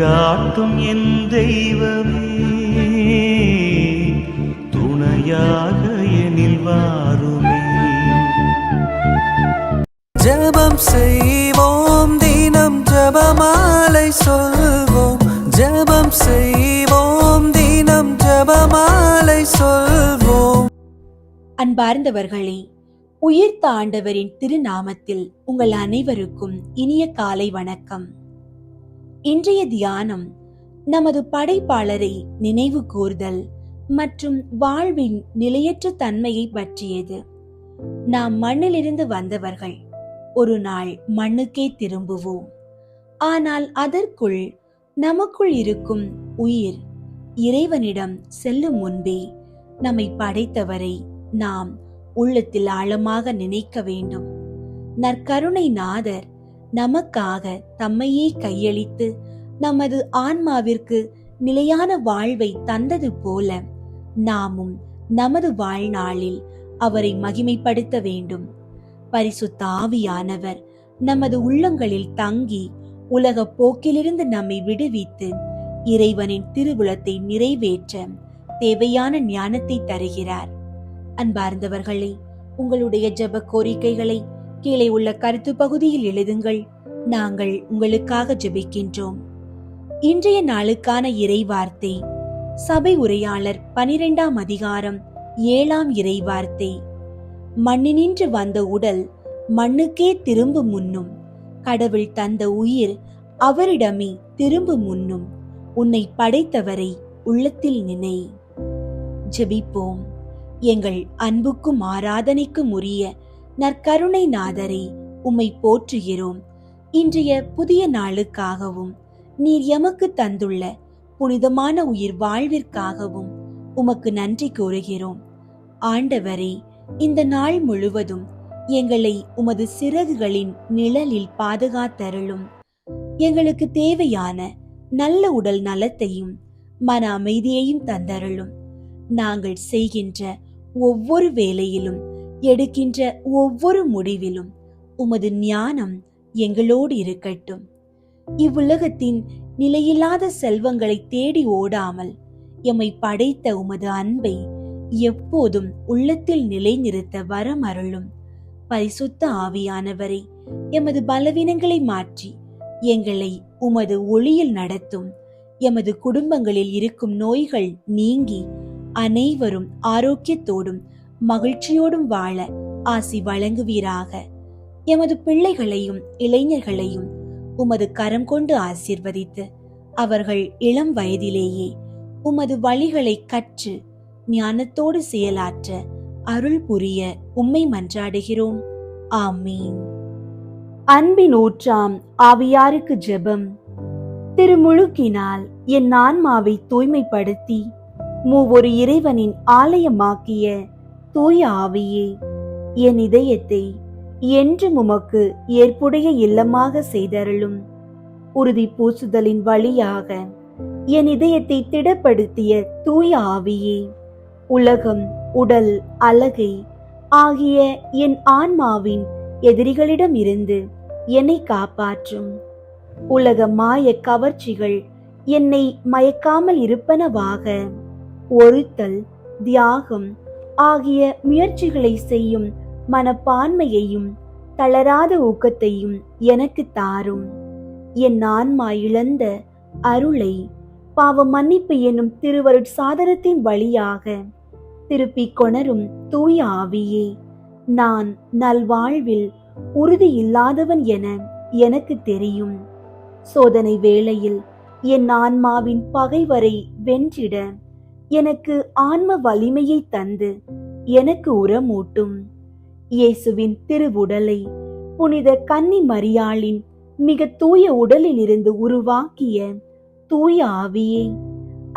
வழிகாட்டும் என் தெய்வமே, துணையாக எனில் வாருமே. ஜெபம் செய்வோம், தினம் ஜெபமாலை சொல்வோம். ஜெபம் செய்வோம், தினம் ஜெபமாலை சொல்வோம். அன்பார்ந்தவர்களே, உயிர்த்த ஆண்டவரின் திருநாமத்தில் உங்கள் அனைவருக்கும் இனிய காலை வணக்கம். இன்றைய தியானம் நமது படைப்பாளரை நினைவு கூர்தல் மற்றும் வாழ்வின் நிலையற்ற தன்மையை பற்றியது. நாம் மண்ணிலிருந்து வந்தவர்கள், ஒரு நாள் மண்ணுக்கே திரும்புவோம். ஆனால் அதற்குள் நமக்குள் இருக்கும் உயிர் இறைவனிடம் செல்லும் முன்பே நம்மை படைத்தவரை நாம் உள்ளத்தில் ஆழமாக நினைக்க வேண்டும். நற்கருணை நாதர் நமக்காக தம்மையே கையளித்து நமது ஆன்மாவிற்கு நிலையான வாழ்வை தந்தது போல நாமும் நமது வாழ்நாளில் அவரை மகிமைப்படுத்த வேண்டும். பரிசுத்த ஆவியானவர் நமது உள்ளங்களில் தங்கி உலக போக்கிலிருந்து நம்மை விடுவித்து இறைவனின் திருவுளத்தை நிறைவேற்ற தேவையான ஞானத்தை தருகிறார். அன்பார்ந்தவர்களே, உங்களுடைய ஜெப கோரிக்கைகளை கீழே உள்ள கருத்து பகுதியில் எழுதுங்கள். நாங்கள் உங்களுக்காக ஜெபிக்கின்றோம். இன்றைய நாளுக்கான இறைவார்த்தை சபை உரையாளர் 12ஆம் அதிகாரம் 7ஆம் இறைவார்த்தை. மண்ணினின்று வந்த உடல் மண்ணுக்கே திரும்பும் முன்னும், கடவுள் தந்த உயிர் அவரிடமே திரும்பும் முன்னும் உன்னை படைத்தவரை உள்ளத்தில் நினை. ஜெபிப்போம். எங்கள் அன்புக்கும் ஆராதனைக்கும் உரிய நற்கருணை நாதரை உம்மை போற்றுகிறோம். இன்றைய புதிய நாளுக்காகவும் நீர் எமக்கு தந்துள்ள புனிதமான உயிர் வாழ்விற்காகவும் உமக்கு நன்றி கூறுகிறோம். ஆண்டவரே, இந்த நாள் முழுவதும் எங்களை உமது சிறகுகளின் நிழலில் பாதுகாத்தருளும். எங்களுக்கு தேவையான நல்ல உடல் நலத்தையும் மன அமைதியையும் தந்தருளும். நாங்கள் செய்கின்ற ஒவ்வொரு வேலையிலும், எடுக்கின்ற ஒவ்வொரு முடிவிலும் உமது ஞானம் எங்களோடு இருக்கட்டும். இவ்வுலகத்தின் நிலையில்லாத செல்வங்களை தேடி ஓடாமல் எம்மை படைத்த உமது அன்பை எப்போதும் உள்ளத்தில் நிலைநிறுத்த வரம் அருளும். பரிசுத்த ஆவியானவரை, எமது பலவீனங்களை மாற்றி எங்களை உமது ஒளியில் நடத்தும். எமது குடும்பங்களில் இருக்கும் நோய்கள் நீங்கி அனைவரும் ஆரோக்கியத்தோடும் மகிழ்ச்சியோடும் வாழ ஆசி வழங்குவீராக. எமது பிள்ளைகளையும் இளைஞர்களையும் உமது கரம் கொண்டு ஆசீர்வதித்து அவர்கள் இளம் வயதிலேயே உமது வழிகளை கற்று ஞானத்தோடு செயலாற்ற அருள் புரிய உம்மை மன்றாடுகிறோம். ஆமீன். அன்பின் ஊற்றாம் ஆவியாருக்கு ஜெபம். திருமுழுக்கினால் என் ஆன்மாவை தூய்மைப்படுத்தி மூவொரு இறைவனின் ஆலயமாக்கிய தூய ஆவியே, என் இதயத்தை என்றும் உமக்கு ஏற்புடைய இல்லமாக செய்தருளும். உறுதி பூசுதலின் வழியாக என் இதயத்தை திடப்படுத்திய தூய ஆவியே, உலகம், உடல், அழகை ஆகிய என் ஆன்மாவின் எதிரிகளிடம் இருந்து என்னை காப்பாற்றும். உலக மாய கவர்ச்சிகள் என்னை மயக்காமல் இருப்பனவாக. ஒருத்தல், தியாகம் ஆகிய முயற்சிகளை செய்யும் மனப்பான்மையையும் தளராத ஊக்கத்தையும் எனக்கு தாரும். என் ஆன்மா இழந்த அருளை பாவ மன்னிப்பு என்னும் திருவருட் சாதனத்தின் வழியாக திருப்பிக் கொணரும் தூய ஆவியே, நான் நல்வாழ்வில் உறுதி இல்லாதவன் என எனக்கு தெரியும். சோதனை வேளையில் என் ஆன்மாவின் பகைவரை வென்றிட எனக்கு ஆன்ம வலிமையை தந்து எனக்கு உரமூட்டும். இயேசுவின் திருவுடலை புனித கன்னி மரியாளின் மிக தூய உடலில் இருந்து உருவாக்கிய தூய ஆவியே,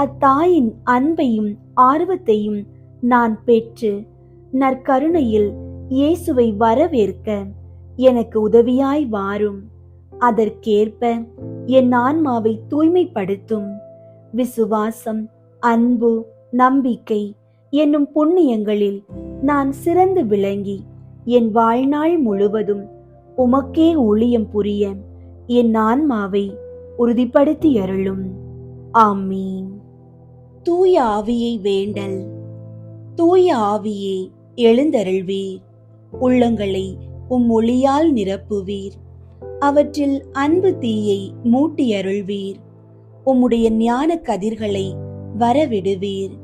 அத்தாயின் அன்பையும் ஆர்வத்தையும் நான் பெற்று நற்கருணையில் இயேசுவை வரவேற்க எனக்கு உதவியாய் வாரும். அதற்கேற்ப என் ஆன்மாவை தூய்மைப்படுத்தும். விசுவாசம், அன்பு, நம்பிக்கை என்னும் புண்ணியங்களில் நான் சிறந்து விளங்கி என் வாழ்நாள் முழுவதும் உமக்கே ஊழியம் புரிய என் ஆன்மாவை உறுதிப்படுத்தி அருளும். ஆமீன். தூய ஆவியை வேண்டல். தூய ஆவியே எழுந்தருள்வீர். உள்ளங்களை ஒளியால் நிரப்புவீர். அவற்றில் அன்பு தீயை மூட்டி அருள்வீர். உம்முடைய ஞான கதிர்களை வரவிடுவீர்.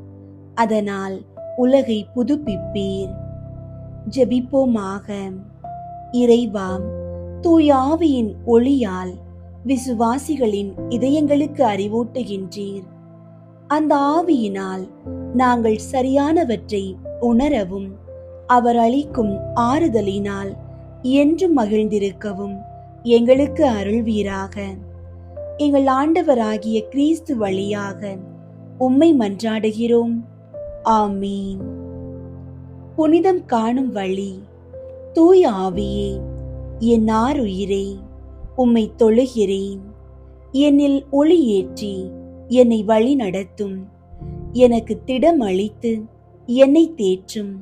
அதனால் உலகை புதுப்பிப்பீர். ஜெபிப்போமாக. இறைவா, தூய ஆவியின் ஒளியால் விசுவாசிகளின் இதயங்களுக்கு அறிவூட்டுகின்றீர். அந்த ஆவியினால் நாங்கள் சரியானவற்றை உணரவும், அவர் அளிக்கும் ஆறுதலினால் என்றும் மகிழ்ந்திருக்கவும் எங்களுக்கு அருள்வீராக. எங்கள் ஆண்டவராகிய கிறிஸ்து வழியாக உம்மை மன்றாடுகிறோம். ஆமீன். புனிதம் காணும் வழி. தூய ஆவியே, என் ஆருயிரே, உம்மை தொழுகிறேன். என்னில் ஒளியேற்றி என்னை வழி நடத்தும். எனக்கு திடம் அளித்து என்னை தேற்றும்.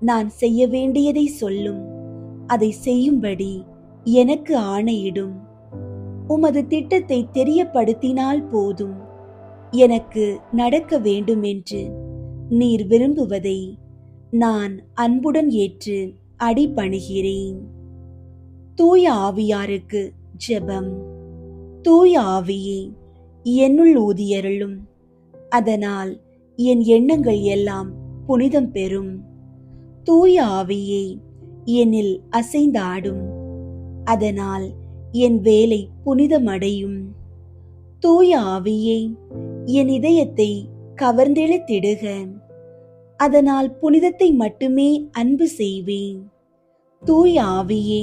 நான் செய்ய வேண்டியதை சொல்லும். அதை செய்யும்படி எனக்கு ஆணையிடும். உமது திட்டத்தை தெரியப்படுத்தினால் போதும். எனக்கு நடக்க வேண்டுமென்று நீர் விரும்புவதை நான் அன்புடன் ஏற்று அடிபணிகிறேன். தூய ஆவியாருக்கு ஜெபம். தூய ஆவியே, என்னுள் ஊதியருளும். அதனால் என் எண்ணங்கள் எல்லாம் புனிதம் பெறும். தூய ஆவியே, என்னில் அசைந்தாடும். அதனால் என் வேலை புனிதமடையும். தூய ஆவியே, என் இதயத்தை கவர்ந்தெழுத்திடுக. அதனால் புனிதத்தை மட்டுமே அன்பு செய்வேன். தூய ஆவியே,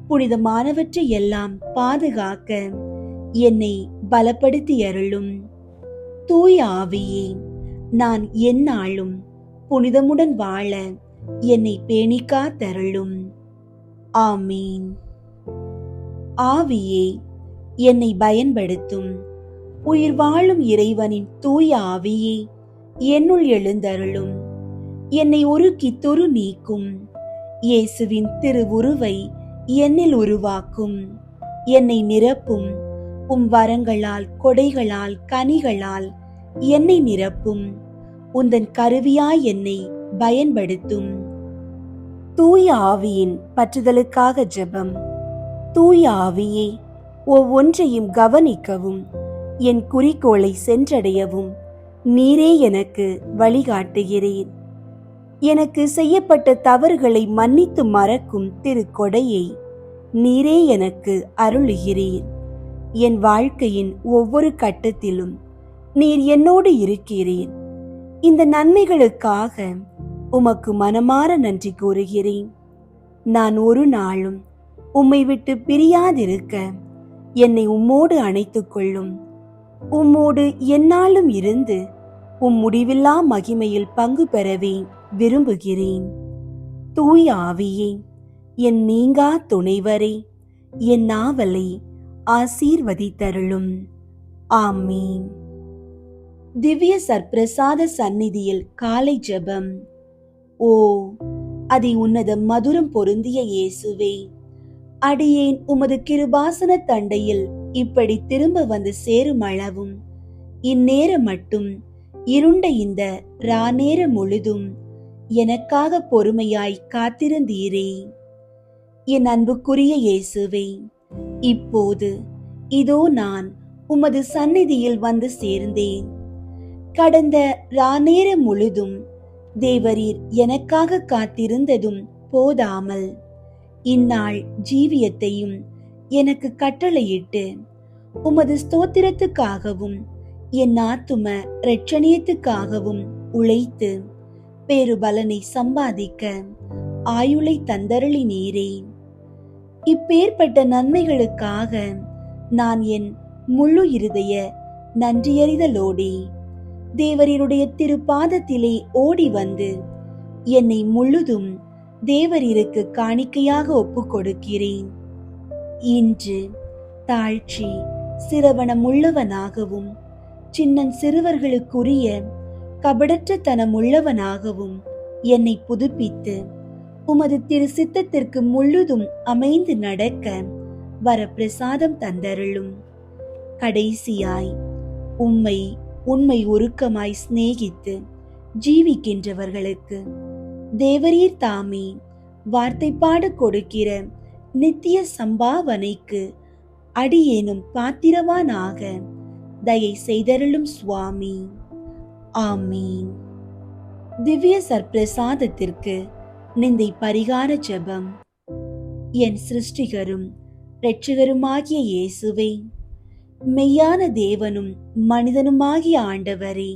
புனிதமானவற்றை எல்லாம் பாதுகாக்க என்னை பலப்படுத்தி அருளும். தூய ஆவியே, நான் எந்நாளும் புனிதமுடன் வாழ என்னை பேணிக்காத்தருளும். ஆமீன். ஆவியே, என்னை பயன்படுத்தும். உயிர் வாழும் இறைவனின் தூய ஆவியே, என்னுள் எழுந்தருளும். என்னை உருக்கி துரு நீக்கும். இயேசுவின் திருவுருவை என்னில் உருவாக்கும். என்னை நிரப்பும். உம் வரங்களால், கொடைகளால், கனிகளால் என்னை நிரப்பும். உந்தன் கருவியாய் என்னை பயன்படுத்தும். தூய ஆவியின் பற்றுதலுக்காக ஜெபம். தூய ஆவியே, ஒவ்வொன்றையும் கவனிக்கவும், என் குறிக்கோளை சென்றடையவும் நீரே எனக்கு வழிகாட்டுகிறீர். எனக்கு செய்யப்பட்ட தவறுகளை மன்னித்து மறக்கும் திருக்கொடையை நீரே எனக்கு அருளுகிறீர். என் வாழ்க்கையின் ஒவ்வொரு கட்டத்திலும் நீர் என்னோடு இருக்கிறீர். இந்த நன்மைகளுக்காக உமக்கு மனமார நன்றி கூறுகிறேன். நான் ஒரு நாளும் உம்மை விட்டு பிரியாதிருக்க என்னை உம்மோடு அணைத்துக் கொள்ளும். உம்மோடு எந்நாளும் இருந்து உம் முடிவில்லா மகிமையில் பங்கு பெறவே விரும்புகிறேன். தூய ஆவியே, என் நீங்கா துணைவரே, என் நாவலை ஆசீர்வதித்தருளும். ஆமீன். திவ்ய சற்பிரசாத சந்நிதியில் காலை ஜெபம். ஓ அதி உன்னத மதுரம் பொருந்திய இயேசுவே, அடியேன் உமது கிருபாசன தண்டையில் இப்படி திரும்ப வந்து சேரும் அளவும் இந்நேரம் மட்டும் இருண்ட இந்த ராநேர முழுதும் எனக்காக பொறுமையாய் காத்திருந்தீரே. என் அன்புக்குரிய இயேசுவே, இப்போது இதோ நான் உமது சந்நிதியில் வந்து சேர்ந்தேன். கடந்த ராநேர முழுதும் தேவரீர் எனக்காக காத்திருந்ததும் போதாமல் இந்நாள் ஜீவியத்தையும் எனக்கு கட்டளையிட்டு உமது ஸ்தோத்திரத்துக்காகவும் என் ஆத்தும இரட்சணியத்துக்காகவும் உழைத்து பேருபலனை சம்பாதிக்க ஆயுளை தந்தருளி நீரே. இப்பேற்பட்ட நன்மைகளுக்காக நான் என் முழு இருதய நன்றியறிதலோடே தேவரீருடைய திருப்பாதத்திலே ஓடி வந்து என்னை முழுதும் தேவரீருக்கு காணிக்கையாக ஒப்புக் கொடுக்கிறேன். இன்று தாழ்ச்சி சிரவணம் உள்ளவனாகவும் சின்னன் சிறுவர்களுக்குரிய கபடற்ற தனம் உள்ளவனாகவும் என்னை புதுப்பித்து உமது திரு சித்தத்திற்கு முழுதும் அமைந்து நடக்க வர பிரசாதம் தந்தருளும். கடைசியாய் உம்மை உண்மை உருக்கமாய் சிநேகித்து ஜீவிக்கின்றவர்களுக்கு தேவரீர் தாமே வார்த்தைப்பாடு கொடுக்கிற நித்திய சம்பாவனைக்கு அடியேனும் பாத்திரவானாக தயை செய்தருளும் சுவாமி. ஆமீன். திவ்ய சற்பிரசாதத்திற்கு நிந்தை பரிகார ஜெபம். என் சிருஷ்டிகரும் இரட்சகருமாகிய இயேசுவே, மெய்யான தேவனும் மனிதனுமாகிய ஆண்டவரே,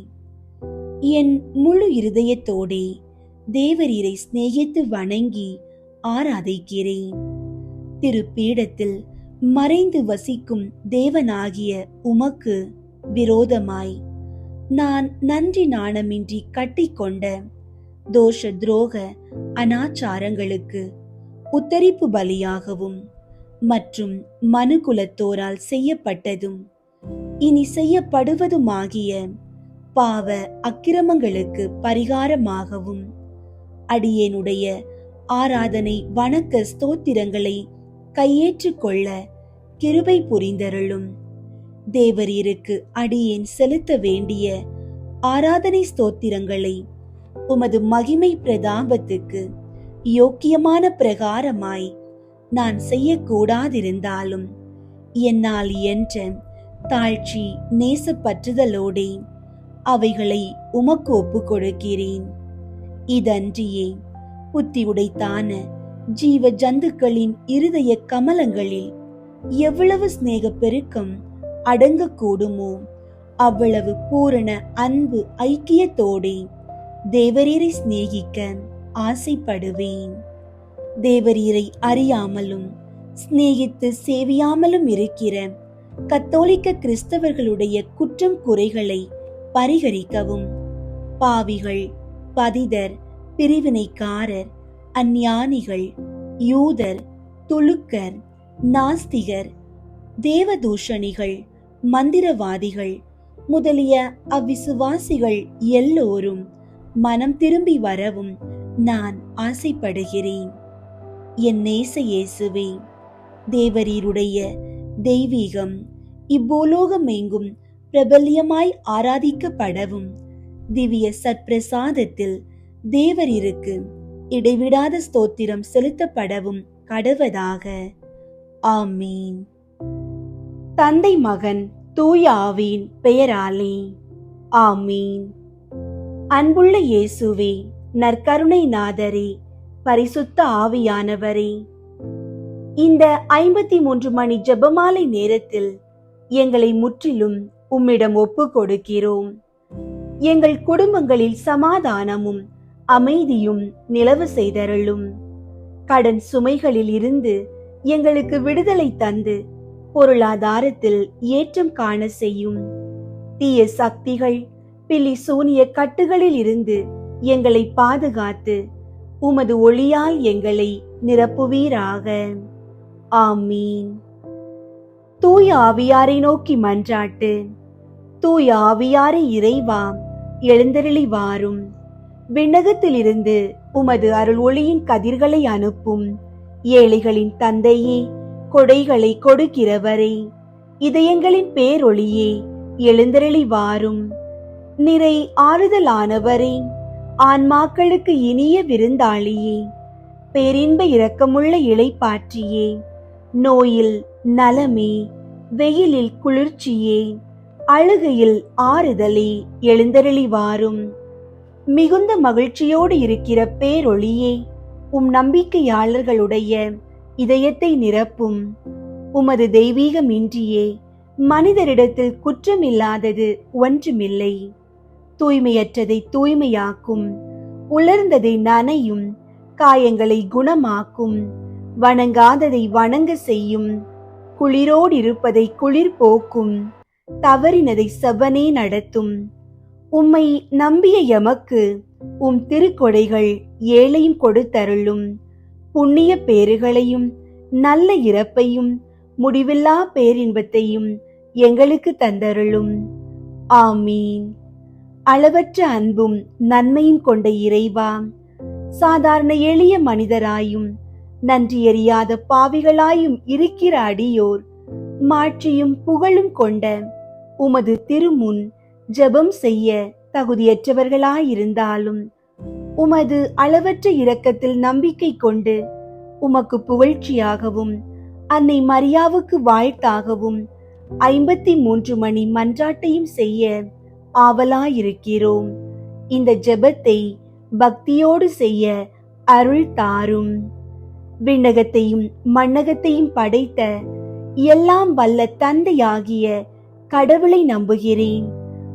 என் முழு இருதயத்தோடே தேவரீரை சிநேகித்து வணங்கி ஆராதிக்கிறேன். திருப்பீடத்தில் மறைந்து வசிக்கும் தேவனாகிய உமக்கு விரோதமாய் நான் நன்றி நாணமின்றி கட்டிக்கொண்ட தோஷ துரோக அனாச்சாரங்களுக்கு உத்தரிப்பு பலியாகவும் மற்றும் மனுகுலத்தோரால் செய்யப்பட்டதும் இனி செய்யப்படுவதுமாகிய பாவ அக்கிரமங்களுக்கு பரிகாரமாகவும் அடியேனுடைய ஆராதனை வணக்க ஸ்தோத்திரங்களை கையேற்றுக் கொள்ள கிருபை புரிந்தருளும். தேவரீருக்கு அடியேன் செலுத்த வேண்டிய ஆராதனை ஸ்தோத்திரங்களை உமது மகிமை பிரதாபத்துக்கு யோக்கியமான பிரகாரமாய் நான் செய்யக்கூடாதிருந்தாலும் என்னால் என்ற தாழ்ச்சி நேசப்பற்றுதலோடே அவைகளை உமக்கு ஒப்புக் கொடுக்கிறேன். இதன்றியே புத்தி உடைத்தான ஜீவ ஜந்துக்களின் இருதய கமலங்களில் எவ்வளவு சிநேக பெருக்கம் அடங்கக்கூடுமோ அவ்வளவு பூரண அன்பு ஐக்கியத்தோடே தேவரீரை சிநேகிக்க ஆசைப்படுவேன். தேவரீரை அறியாமலும் சிநேகித்து சேவியாமலும் இருக்கிற கத்தோலிக்க கிறிஸ்தவர்களுடைய குற்றம் குறைகளை பரிகரிக்கவும் பாவிகள், பதிதர், பிரிவினைக்காரர், அஞ்ஞானிகள், யூதர், துலுக்கர், நாஸ்திகர், தேவதூஷணிகள், மந்திரவாதிகள் முதலிய அவ்விசுவாசிகள் எல்லோரும் மனம் திரும்பி வரவும் நான் ஆசைப்படுகிறேன். என் நேச இயேசுவே, தேவரீருடைய தெய்வீகம் இப்பூலோகம் எங்கும் பிரபல்யமாய் ஆராதிக்கப்படவும் திவ்ய சற்பிரசாதத்தில் தேவரீருக்கு இடைவிடாத ஸ்தோத்திரம் செலுத்தப்படவும் கடவதாக. ஆமீன். தந்தை, மகன், தூய ஆவியின் பெயராலே ஆமீன். அன்புள்ள இயேசுவே, நற்கருணை நாதரே, பரிசுத்த ஆவியானவரே, இந்த 53 மணி ஜெபமாலை நேரத்தில் எங்களை முற்றிலும் உம்மிடம் ஒப்பு கொடுக்கிறோம். எங்கள் குடும்பங்களில் சமாதானமும் அமைதியும் நிலவு செய்தருளும். கடன் சுமைகளில் இருந்து எங்களுக்கு விடுதலை தந்து பொருளாதாரத்தில் ஏற்றம் காண செய்யும். தீய சக்திகள், பில்லி சூனிய கட்டுகளில் இருந்து எங்களை பாதுகாத்து உமது ஒளியால் எங்களை நிரப்புவீராக. ஆமீன். தூய ஆவியாரை நோக்கி மன்றாட்டு. தூய ஆவியாரை இறைவா, எழுந்தருளி வாரும். விண்ணகத்திலிருந்து உமது அருள் ஒளியின் கதிர்களை அனுப்பும். ஏழைகளின் தந்தையே, கொடைகளை கொடுக்கிறவரே, இதயங்களின் பேரொளியே, எழுந்தருளி வாரும். நிறை ஆறுதலானவரே, ஆன்மாக்களுக்கு இனிய விருந்தாளியே, பேரின்ப இரக்கமுள்ள இளைப்பாற்றியே, நோயில் நலமே, வெயிலில் குளிர்ச்சியே, அழுகையில் ஆறுதலே, எழுந்தருளி வாரும். மிகுந்த மகிழ்ச்சியோடு இருக்கிற பேரொளியே, உம் நம்பிக்கையாளர்களுடைய இதயத்தை நிரப்பும். உமது தெய்வீகமின்றியே மனிதரிடத்தில் குற்றமில்லாதது ஒன்றுமில்லை. தூய்மையற்றதை தூய்மையாக்கும், உலர்ந்ததை நனையும், காயங்களை குணமாக்கும், வணங்காததை வணங்க செய்யும், குளிரோடு இருப்பதை குளிர் போக்கும், தவறினதை செவ்வனே நடத்தும். உம்மை நம்பிய எமக்கு உம் திருக்கொடைகள் ஏழையும் கொடுத்தருளும். புண்ணிய பேறுகளையும் நல்ல இறப்பையும் முடிவில்லா பேரின்பத்தையும் எங்களுக்கு தந்தருளும். ஆமீன். அளவற்ற அன்பும் நன்மையும் கொண்ட இறைவா, சாதாரண எளிய மனிதராயும் நன்றியறியாத பாவிகளாயும் இருக்கிற அடியோர் மாட்சியும் புகழும் கொண்ட உமது திருமுன் ஜெபம் செய்ய தகுதியற்றவர்களாயிருந்தாலும் உமது அளவற்ற இரக்கத்தில் நம்பிக்கை கொண்டு உமக்கு புகழ்ச்சியாகவும் அன்னை மரியாவுக்கு வாழ்த்தாகவும் 53 மணி மன்றாட்டையும் செய்ய ஆவலாயிருக்கிறோம். இந்த ஜெபத்தை பக்தியோடு செய்ய அருள் தாரும். விண்ணகத்தையும் மண்ணகத்தையும் படைத்த எல்லாம் வல்ல தந்தையாகிய கடவுளை நம்புகிறேன்.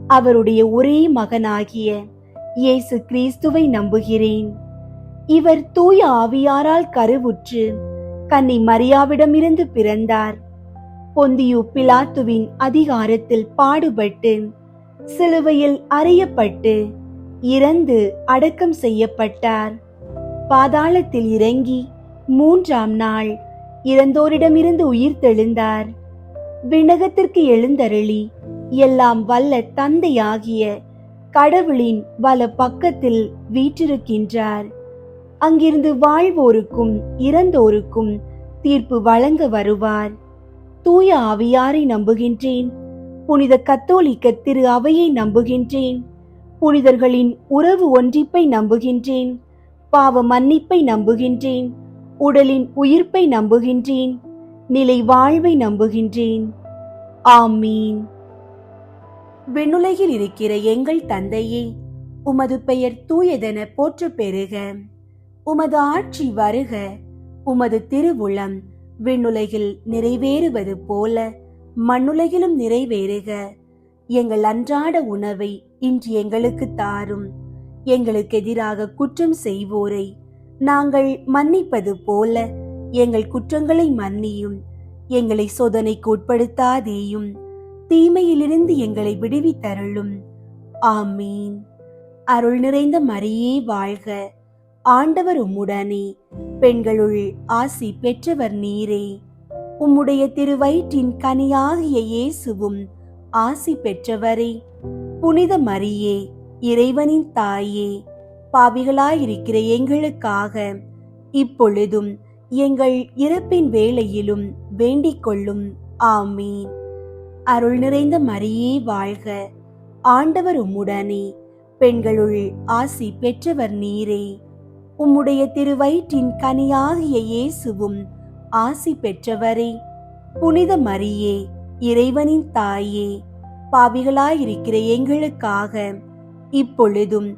அவருடைய ஒரே மகனாகிய இயேசு கிறிஸ்துவை நம்புகிறேன். இவர் தூய ஆவியாரால் கருவுற்று கன்னி மரியாவிடமிருந்து பிறந்தார். பொந்தியு பிலாத்துவின் அதிகாரத்தில் பாடுபட்டு சிலுவையில் அறையப்பட்டு இறந்து அடக்கம் செய்யப்பட்டார். பாதாளத்தில் இறங்கி 3ஆம் நாள் இறந்தோரிடமிருந்து உயிர் தெழுந்தார். விண்ணகத்திற்கு எழுந்தருளி எல்லாம் வல்ல தந்தையாகிய கடவுளின் வல பக்கத்தில் வீற்றிருக்கின்றார். அங்கிருந்து வாழ்வோருக்கும் இறந்தோருக்கும் தீர்ப்பு வழங்க வருவார். தூய ஆவியாரை நம்புகின்றேன். புனித கத்தோலிக்க திரு அவையை நம்புகின்றேன். புனிதர்களின் உறவு ஒன்றிப்பை நம்புகின்றேன். பாவ மன்னிப்பை நம்புகின்றேன். உடலின் உயிர்ப்பை நம்புகின்றேன். நிலை வாழ்வை நம்புகின்றேன். ஆமீன். விண்ணுலகில் இருக்கிற எங்கள் தந்தையே, உமது பெயர் தூயதென போற்ற பெறுக. உமது ஆட்சி வருக. உமது திருவுளம் விண்ணுலகில் நிறைவேறுவது போல மண்ணுலகிலும் நிறைவேறுக. எங்கள் அன்றாட உணவை இன்று எங்களுக்கு தாரும். எங்களுக்கு எதிராக குற்றம் செய்வோரை நாங்கள் மன்னிப்பது போல எங்கள் குற்றங்களை மன்னியும். எங்களை சோதனைக்கு உட்படுத்தாதேயும், தீமையிலிருந்து எங்களை விடுவித்தருளும். ஆமீன். அருள் நிறைந்த மரியே வாழ்க. ஆண்டவர் உம்முடனே, பெண்களுள் ஆசி பெற்றவர் நீரே. உம்முடைய திருவயிற்றின் கனியாகிய இயேசுவும் ஆசி பெற்றவரே. புனித மரியே, இறைவனின் தாயே, பாவிகளாயிருக்கிற எங்களுக்காக இப்பொழுதும் எங்கள் இறப்பின் வேளையிலும் வேண்டிக் கொள்ளும். ஆமீன். அருள் நிறைந்த மரியே வாழ்க. ஆண்டவர் உம்முடனே, பெண்களுள் ஆசி பெற்றவர் நீரே. உம்முடைய திருவயிற்றின் கனியாகிய இயேசுவும் ஆசி பெற்றவரே. புனித மரியே, இறைவனின் தாயே, பாவிகளாயிருக்கிற எங்களுக்காக இப்பொழுதும்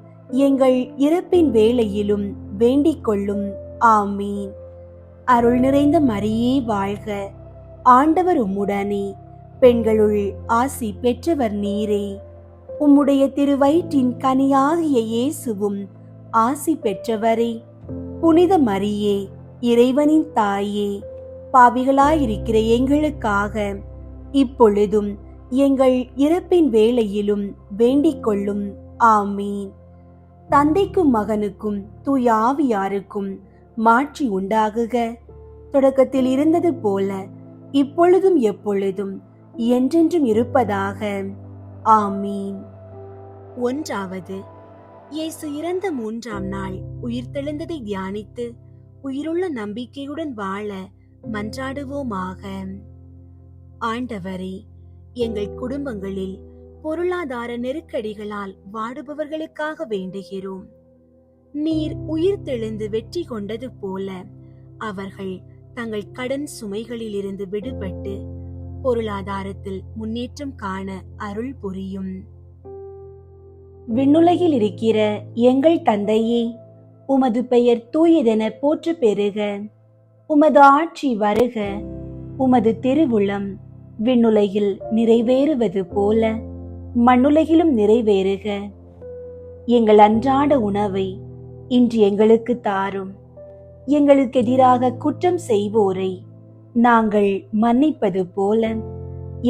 எங்கள் இறப்பின் வேளையிலும் வேண்டிக் கொள்ளும். ஆமீன். அருள் நிறைந்த மரியே வாழ்க. ஆண்டவர் உம்முடனே, பெண்களுள் ஆசி பெற்றவர் நீரே. உம்முடைய திருவயிற்றின் கனியாகிய இயேசுவும் ஆசி பெற்றவரே. புனித மரியே, இறைவனின் தாயே, பாவிகளாயிருக்கிற எங்களுக்காக இப்பொழுதும் எங்கள் இறப்பின் வேளையிலும் வேண்டிக் கொள்ளும். ஆமீன். தந்தைக்கும் மகனுக்கும் தூய ஆவியாருக்கும் மாட்சி உண்டாகுக. தொடக்கத்தில் இருந்தது போல இப்பொழுதும் எப்பொழுதும் என்றென்றும் இருப்பதாக. ஆமீன். 1. இயேசு இறந்த 3ஆம் நாள் உயிர்த்தெழுந்ததை தியானித்து உயிருள்ள நம்பிக்கையுடன் வாழ மன்றாடுவோமாக. ஆண்டவரே, எங்கள் குடும்பங்களில் பொருளாதார நெருக்கடிகளால் வாடுபவர்களுக்காக வேண்டுகிறோம். நீர் உயிர்த்தெழுந்து வெற்றி கொண்டது போல அவர்கள் தங்கள் கடன் சுமைகளில் இருந்து விடுபட்டு பொருளாதாரத்தில் முன்னேற்றம் காண அருள் புரியும். விண்ணுலகில் இருக்கிற எங்கள் தந்தையே, உமது பெயர் தூயதென போற்ற பெறுக. உமது ஆட்சி வருக. உமது திருவுளம் விண்ணுலகில் நிறைவேறுவது போல மண்ணுலகிலும் நிறைவேறுக. எங்கள் அன்றாட உணவை இன்று எங்களுக்கு தாரும். எங்களுக்கு எதிராக குற்றம் செய்வோரை நாங்கள் மன்னிப்பது போல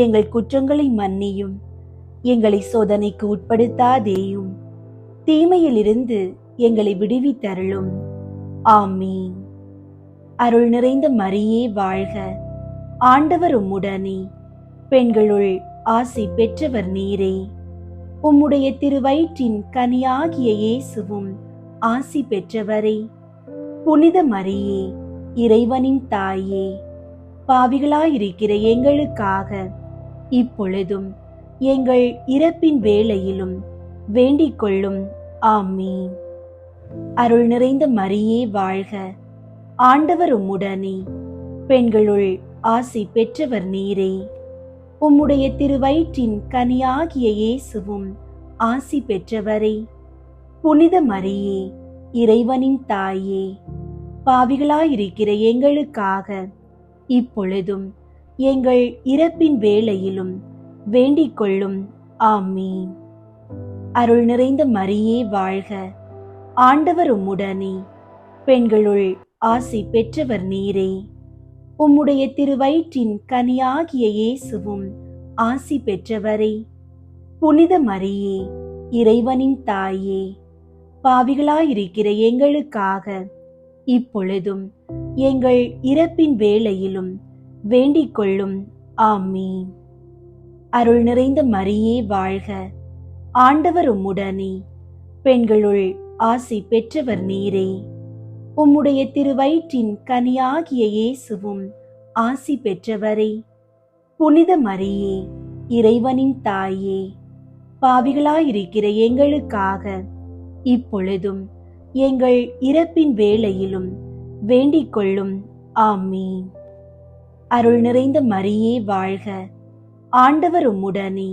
எங்கள் குற்றங்களை மன்னியும். எங்களை சோதனைக்கு உட்படுத்தாதேயும், தீமையிலிருந்து எங்களை விடுவித்தருளும். ஆமீன். அருள் நிறைந்த மரியே வாழ்க. ஆண்டவர் உம்முடனே, பெண்களுள் ஆசி பெற்றவர் நீரே. உம்முடைய திருவயிற்றின் கனியாகிய இயேசுவும் ஆசி பெற்றவரே. புனித மரியே, இறைவனின் தாயே, பாவிகளாயிருக்கிற எங்களுக்காக இப்பொழுதும் எங்கள் இறப்பின் வேளையிலும் வேண்டிக் கொள்ளும். ஆமீன். அருள் நிறைந்த மரியே வாழ்க, ஆண்டவர் உம்முடனே, பெண்களுள் ஆசி பெற்றவர் நீரே. உம்முடைய திருவயிற்றின் கனியாகிய இயேசுவும் ஆசி பெற்றவரே. புனித மரியே, இறைவனின் தாயே, பாவிகளாயிருக்கிற எங்களுக்காக இப்பொழுதும் எங்கள் இறப்பின் வேளையிலும் வேண்டிக் கொள்ளும். ஆமீன். அருள் நிறைந்த மரியே வாழ்க, ஆண்டவர் உம்முடனே, பெண்களுள் ஆசி பெற்றவர் நீரே. உம்முடைய திருவயிற்றின் கனியாகிய இயேசுவும் ஆசி பெற்றவரே. புனித மரியே, இறைவனின் தாயே, பாவிகளாயிருக்கிற எங்களுக்காக இப்பொழுதும் எங்கள் இறப்பின் வேளையிலும் வேண்டிக் கொள்ளும். ஆமீன். அருள் நிறைந்த மரியே வாழ்க, ஆண்டவர் உம்முடனே, பெண்களுள் ஆசி பெற்றவர் நீரே. உம்முடைய திருவயிற்றின் கனியாகிய இயேசுவும் ஆசி பெற்றவரே. புனித மரியே, இறைவனின் தாயே, பாவிகளாயிருக்கிற எங்களுக்காக இப்பொழுதும் எங்கள் இறப்பின் வேளையிலும் வேண்டிக் கொள்ளும். ஆமீன். அருள் நிறைந்த மரியே வாழ்க, ஆண்டவர் உம்முடனே,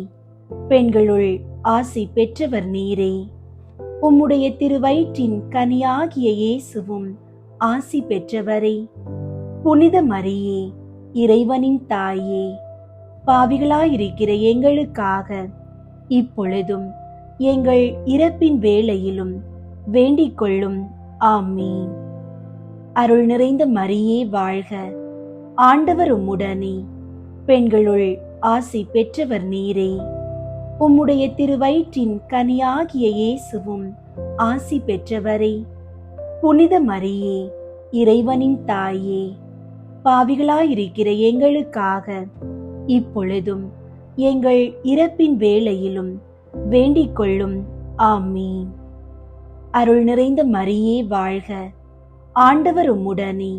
பெண்களுள் ஆசி பெற்றவர் நீரே. உம்முடைய திருவயிற்றின் கனியாகிய இயேசுவும் ஆசி பெற்றவரே. புனித மரியே, இறைவனின் தாயே, பாவிகளாயிருக்கிற எங்களுக்காக இப்பொழுதும் எங்கள் இறப்பின் வேளையிலும் வேண்டிக் கொள்ளும். ஆமீன். அருள் நிறைந்த மரியே வாழ்க, ஆண்டவர் உம்முடனே, பெண்களுள் ஆசி பெற்றவர் நீரே. உம்முடைய திருவயிற்றின் கனியாகிய இயேசுவும் ஆசி பெற்றவரே. புனித மரியே, இறைவனின் தாயே, பாவிகளாயிருக்கிற எங்களுக்காக இப்பொழுதும் எங்கள் இறப்பின் வேளையிலும் வேண்டிக் கொள்ளும். ஆமீன். அருள் நிறைந்த மரியே வாழ்க, ஆண்டவர் உம்முடனே,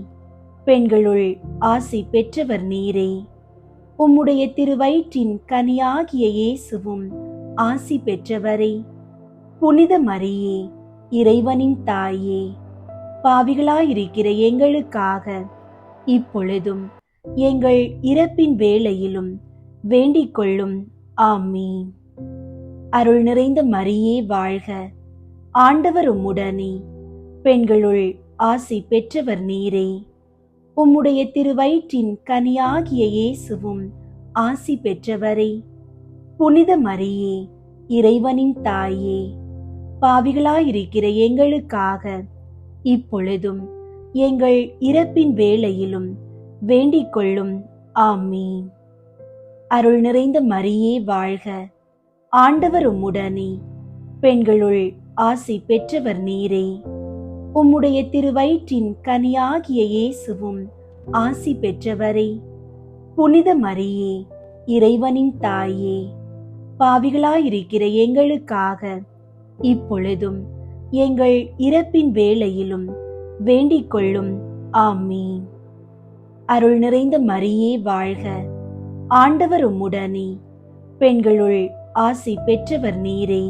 பெண்களுள் ஆசி பெற்றவர் நீரே. உம்முடைய திருவயிற்றின் கனியாகிய இயேசுவும் ஆசி பெற்றவரே. புனித மரியே, இறைவனின் தாயே, பாவிகளாயிருக்கிற எங்களுக்காக இப்பொழுதும் எங்கள் இறப்பின் வேளையிலும் வேண்டிக் கொள்ளும். ஆமீன். அருள் நிறைந்த மரியே வாழ்க, ஆண்டவர் உம்முடனே, பெண்களுள் ஆசி பெற்றவர் நீரே. உம்முடைய திருவயிற்றின் கனியாகிய இயேசுவும் ஆசி பெற்றவரே. புனித மரியே, இறைவனின் தாயே, பாவிகளாயிருக்கிற எங்களுக்காக இப்பொழுதும் எங்கள் இறப்பின் வேளையிலும் வேண்டிக் கொள்ளும். ஆமீன். அருள் நிறைந்த மரியே வாழ்க, ஆண்டவர் உம்முடனே, பெண்களுள் ஆசி பெற்றவர் நீரே. உம்முடைய திருவயிற்றின் கனியாகிய இயேசுவும் ஆசி பெற்றவரே. புனித மரியே, இறைவனின் தாயே, பாவிகளாயிருக்கிற எங்களுக்காக இப்பொழுதும் எங்கள் இறப்பின் வேளையிலும் வேண்டிக் கொள்ளும். ஆமீன். அருள் நிறைந்த மரியே வாழ்க, ஆண்டவர் உம்முடனே, பெண்களுள் ஆசி பெற்றவர் நீரே.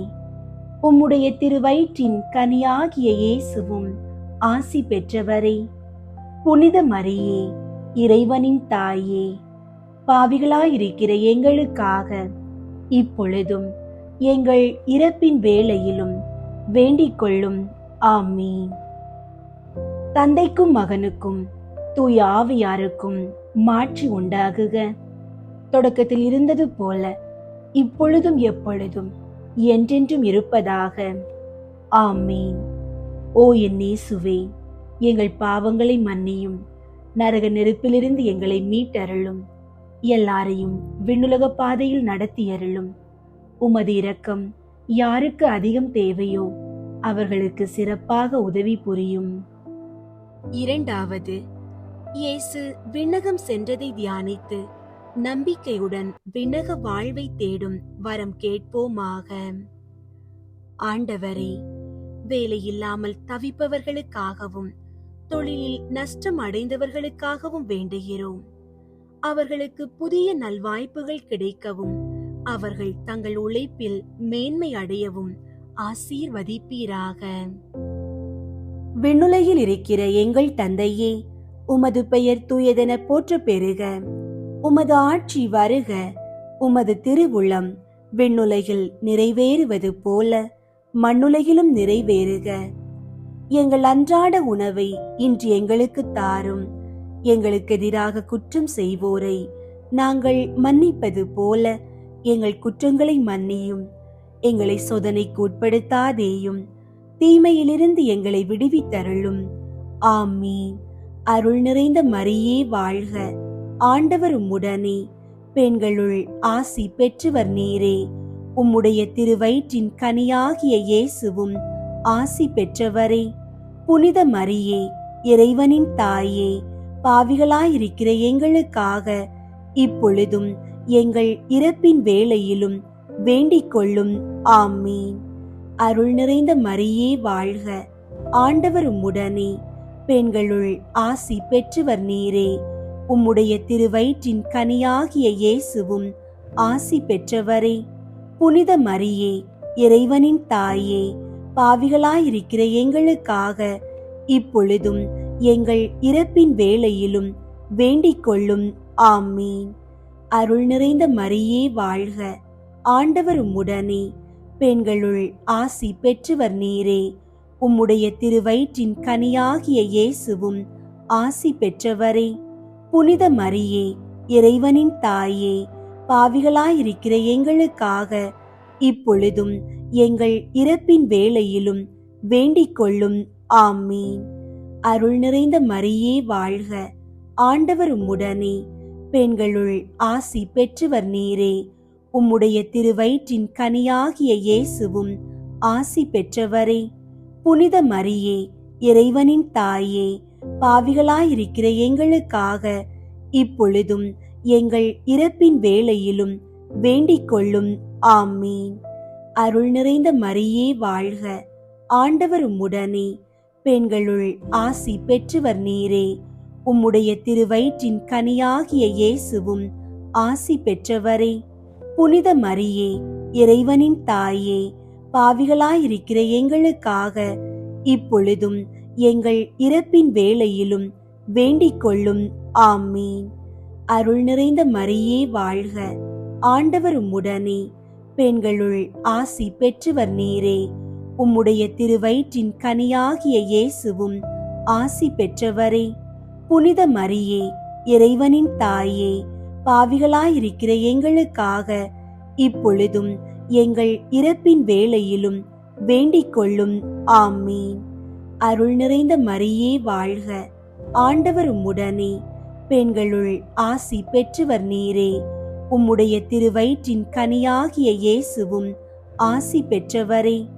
உம்முடைய திருவயிற்றின் கனியாகிய இயேசுவும் ஆசி பெற்றவரே. புனித மரியே, இறைவனின் தாயே, பாவிகளாயிருக்கிற எங்களுக்காக இப்பொழுதும் எங்கள் இறப்பின் வேளையிலும் வேண்டிக் கொள்ளும். ஆமீன். தந்தைக்கும் மகனுக்கும் தூய ஆவியாருக்கும் மாட்சி உண்டாகுக. தொடக்கத்தில் இருந்தது போல இப்பொழுதும் எப்பொழுதும் என்றென்றும் இருப்பதாக. ஆமீன். ஓ என் இயேசுவே, எங்கள் பாவங்களை மன்னியும், நரக நெருப்பிலிருந்து எங்களை மீட்டருளும், எல்லாரையும் விண்ணுலக பாதையில் நடத்தியருளும். உமது இரக்கம் யாருக்கு அதிகம் தேவையோ அவர்களுக்கு சிறப்பாக உதவி புரியும். இரண்டாவது, இயேசு விண்ணகம் சென்றதை தியானித்து நம்பிக்கையுடன் விண்ணக வாழ்வை தேடும் வரம் கேட்போமாக. ஆண்டவரே, வேலையில்லாமல் தவிப்பவர்களுக்காகவும் தொழிலில் நஷ்டம் அடைந்தவர்களுக்காகவும் வேண்டுகிறோம். அவர்களுக்கு புதிய நல்வாய்ப்புகள் கிடைக்கவும், அவர்கள் தங்கள் உழைப்பில் மேன்மை அடையவும் ஆசீர்வதிப்பீராக. விண்ணுலகில் இருக்கிற எங்கள் தந்தையே, உமது பெயர் தூயதென போற்ற பெறுக. உமது ஆட்சி வருக. உமது திருவுளம் விண்ணுலகில் நிறைவேறுவது போல மண்ணுலகிலும் நிறைவேறுக. எங்கள் அன்றாட உணவை இன்று எங்களுக்கு தாரும். எங்களுக்கு எதிராக குற்றம் செய்வோரை நாங்கள் மன்னிப்பது போல எங்கள் குற்றங்களை மன்னியும். எங்களை சோதனைக்கு உட்படுத்தாதேயும், தீமையிலிருந்து எங்களை விடுவித்தருளும். ஆமீன். அருள் நிறைந்த மரியே வாழ்க. ஆண்டவர் உம்முடனே, பெண்களுள் ஆசி பெற்றவர் நீரே. உம்முடைய திருவயிற்றின் கனியாகிய இயேசுவும் ஆசி பெற்றவரே. புனித மரியே, இறைவனின் தாயே, பாவிகளாயிருக்கிற எங்களுக்காக இப்பொழுதும் எங்கள் இறப்பின் வேளையிலும் வேண்டிக் கொள்ளும். ஆமீன். அருள் நிறைந்த மரியே வாழ்க. ஆண்டவர் உம்முடனே, பெண்களுள் ஆசி பெற்றவர் நீரே. உம்முடைய திருவயிற்றின் கனியாகிய இயேசுவும் ஆசி பெற்றவரே. புனித மரியே, இறைவனின் தாயே, பாவிகளாயிருக்கிற எங்களுக்காக இப்பொழுதும் எங்கள் இறப்பின் வேளையிலும் வேண்டிக் கொள்ளும். ஆமீன். அருள் நிறைந்த மரியே வாழ்க. ஆண்டவர் உம்முடனே, பெண்களுள் ஆசி பெற்றவர் நீரே. உம்முடைய திருவயிற்றின் கனியாகிய இயேசுவும் ஆசி பெற்றவரே. புனித மரியே, இறைவனின் தாயே, பாவிகளாயிருக்கிற எங்களுக்காக இப்பொழுதும் எங்கள் இறப்பின் வேளையிலும் வேண்டிக் கொள்ளும். ஆமீன். அருள் நிறைந்த மரியே வாழ்க. ஆண்டவர் உம்முடனே, பெண்களுள் ஆசி பெற்றவர் நீரே. உம்முடைய திருவயிற்றின் கனியாகிய இயேசுவும் ஆசி பெற்றவரே. புனித மரியே, இறைவனின் தாயே, பாவிகளாயிருக்கிற எங்களுக்காக இப்பொழுதும் எங்கள் இறப்பின் வேளையிலும் வேண்டிக் கொள்ளும். ஆமீன். அருள் நிறைந்த மரியே வாழ்க. ஆண்டவர் உம்முடனே, பெண்களுள் ஆசி பெற்றவர் நீரே. உம்முடைய திருவயிற்றின் கனியாகிய இயேசுவும் ஆசி பெற்றவரே. புனித மரியே, இறைவனின் தாயே, பாவிகளாயிருக்கிற எங்களுக்காக இப்பொழுதும் எங்கள் இறப்பின் வேளையிலும் வேண்டிக் கொள்ளும். ஆமீன். அருள் நிறைந்த மரியே வாழ்க. ஆண்டவர் உம்முடனே, பெண்களுள் ஆசி பெற்றவர் நீரே. உம்முடைய திருவயிற்றின் கனியாகிய இயேசுவும் ஆசி பெற்றவரே. புனித மரியே, இறைவனின் தாயே, பாவிகளாயிருக்கிற எங்களுக்காக இப்பொழுதும் எங்கள் இறப்பின் வேளையிலும் வேண்டிக் கொள்ளும். ஆமீன். அருள் நிறைந்த மரியே வாழ்க. ஆண்டவர் உம்முடனே, பெண்களுள் ஆசி பெற்றவர் நீரே. உம்முடைய திருவயிற்றின் கனியாகிய இயேசுவும் ஆசி பெற்றவரே.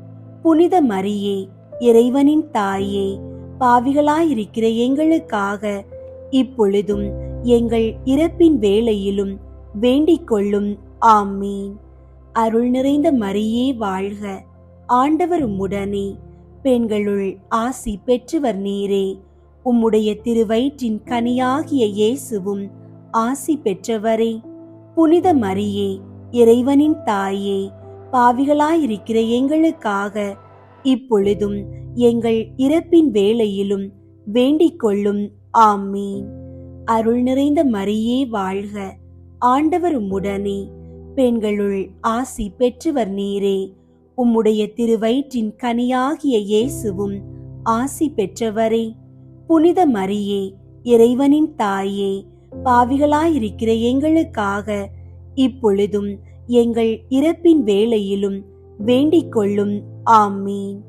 புனித மரியே, இறைவனின் தாயே, பாவிகளாயிருக்கிற எங்களுக்காக இப்பொழுதும் எங்கள் இறப்பின் வேளையிலும் வேண்டிக் கொள்ளும். ஆமீன். அருள் நிறைந்த மரியே வாழ்க. ஆண்டவர் உம்முடனே, பெண்களுள் ஆசி பெற்றவர் நீரே. உம்முடைய திருவயிற்றின் கனியாகிய இயேசுவும் ஆசி பெற்றவரே. புனித மரியே, இறைவனின் தாயே, பாவிகளாயிருக்கிற எங்களுக்காக இப்பொழுதும் எங்கள் இறப்பின் வேளையிலும் வேண்டிக் கொள்ளும். ஆமீன். அருள் நிறைந்த மரியே வாழ்க. ஆண்டவர் உம்முடனே, பெண்களுள் ஆசி பெற்றவர் நீரே. உம்முடைய திருவயிற்றின் கனியாகிய இயேசுவும் ஆசி பெற்றவரே. புனித மரியே, இறைவனின் தாயே, பாவிகளாயிருக்கிற எங்களுக்காக இப்பொழுதும் எங்கள் இறப்பின் வேளையிலும் வேண்டிக் கொள்ளும். ஆமீன்.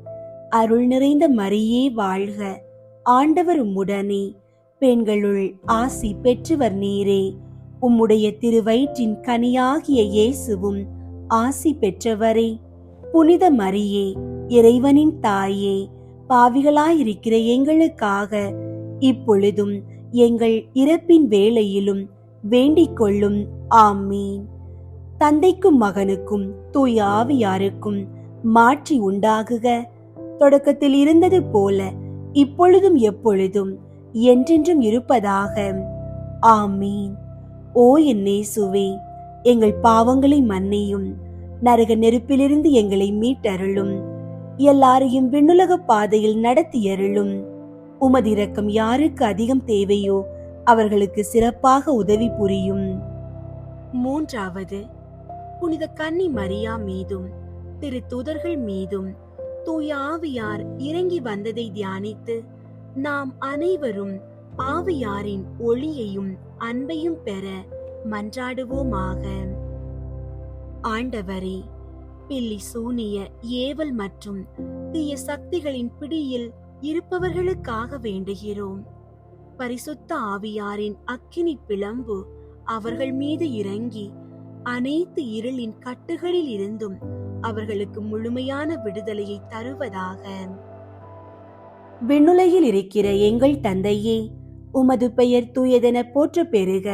அருள் நிறைந்த மரியே வாழ்க. ஆண்டவர் உம்முடனே, பெண்களுள் ஆசி பெற்றவர் நீரே. உம்முடைய திருவயிற்றின் கனியாகிய இயேசுவும் ஆசி பெற்றவரே. புனித மரியே, இறைவனின் தாயே, பாவிகளாயிருக்கிற எங்களுக்காக இப்பொழுதும் எங்கள் இறப்பின் வேளையிலும் வேண்டிக் கொள்ளும். ஆமீன். தந்தைக்கும் மகனுக்கும் தூய ஆவியாருக்கும் மாற்றி உண்டாகுக. தொடக்கத்தில் இருந்தது போல இப்பொழுதும் எப்பொழுதும் என்றென்றும் இருப்பதாக. ஆமீன். ஓ என் இயேசுவே, எங்கள் பாவங்களை மன்னியும், நரக நெருப்பிலிருந்து எங்களை மீட்டருளும், எல்லாரையும் விண்ணுலக பாதையில் நடத்தியருளும். உமது இரக்கம் யாருக்கு அதிகம் தேவையோ அவர்களுக்கு சிறப்பாக உதவி புரியும். மூன்றாவது, புனித கன்னி மரியா மீதும் திரு தூதர்கள் மீதும் தூய ஆவியார் இறங்கி வந்ததை தியானித்து நாம் அனைவரும் ஆவியாரின் ஒளியையும் அன்பையும் பெற மன்றாடுவோமாக. ஆண்டவரே, பில்லி சூனிய ஏவல் மற்றும் தீய சக்திகளின் பிடியில் இருப்பவர்களுக்காக வேண்டுகிறோம். பரிசுத்த ஆவியாரின் அக்கினி பிளம்பு அவர்கள் மீது இறங்கி அனைத்து இருளின் கட்டுகளில் இருந்தும் அவர்களுக்கு முழுமையான விடுதலையை தருவதாக. விண்ணுலகில் இருக்கிற எங்கள் தந்தையே, உமது பெயர் தூயதென போற்ற பெறுக.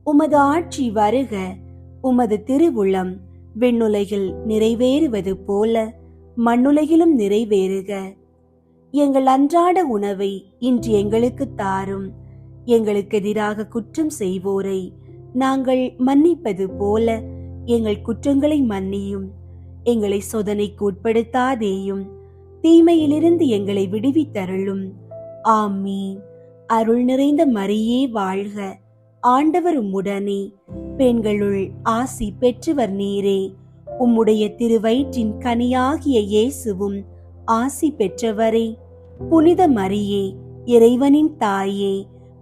உமது ஆட்சி வருக. உமது திருவுளம் விண்ணுலகில் நிறைவேறுவது போல மண்ணுலகிலும் நிறைவேறுக. எங்கள் அன்றாட உணவை இன்று எங்களுக்கு தாரும். எங்களுக்கு எதிராக குற்றம் செய்வோரை நாங்கள் மன்னிப்பது போல எங்கள் குற்றங்களை மன்னியும். எங்களை சோதனைக்கு உட்படுத்தாதேயும், தீமையிலிருந்து எங்களை விடுவித்தருளும். ஆமீன். அருள் நிறைந்த மரியே வாழ்க. ஆண்டவர் உம்முடனே, பெண்களுள் ஆசி பெற்றவர் நீரே. உம்முடைய திருவயிற்றின் கனியாகிய இயேசுவும் ஆசி பெற்றவரே. புனித மரியே, இறைவனின் தாயே,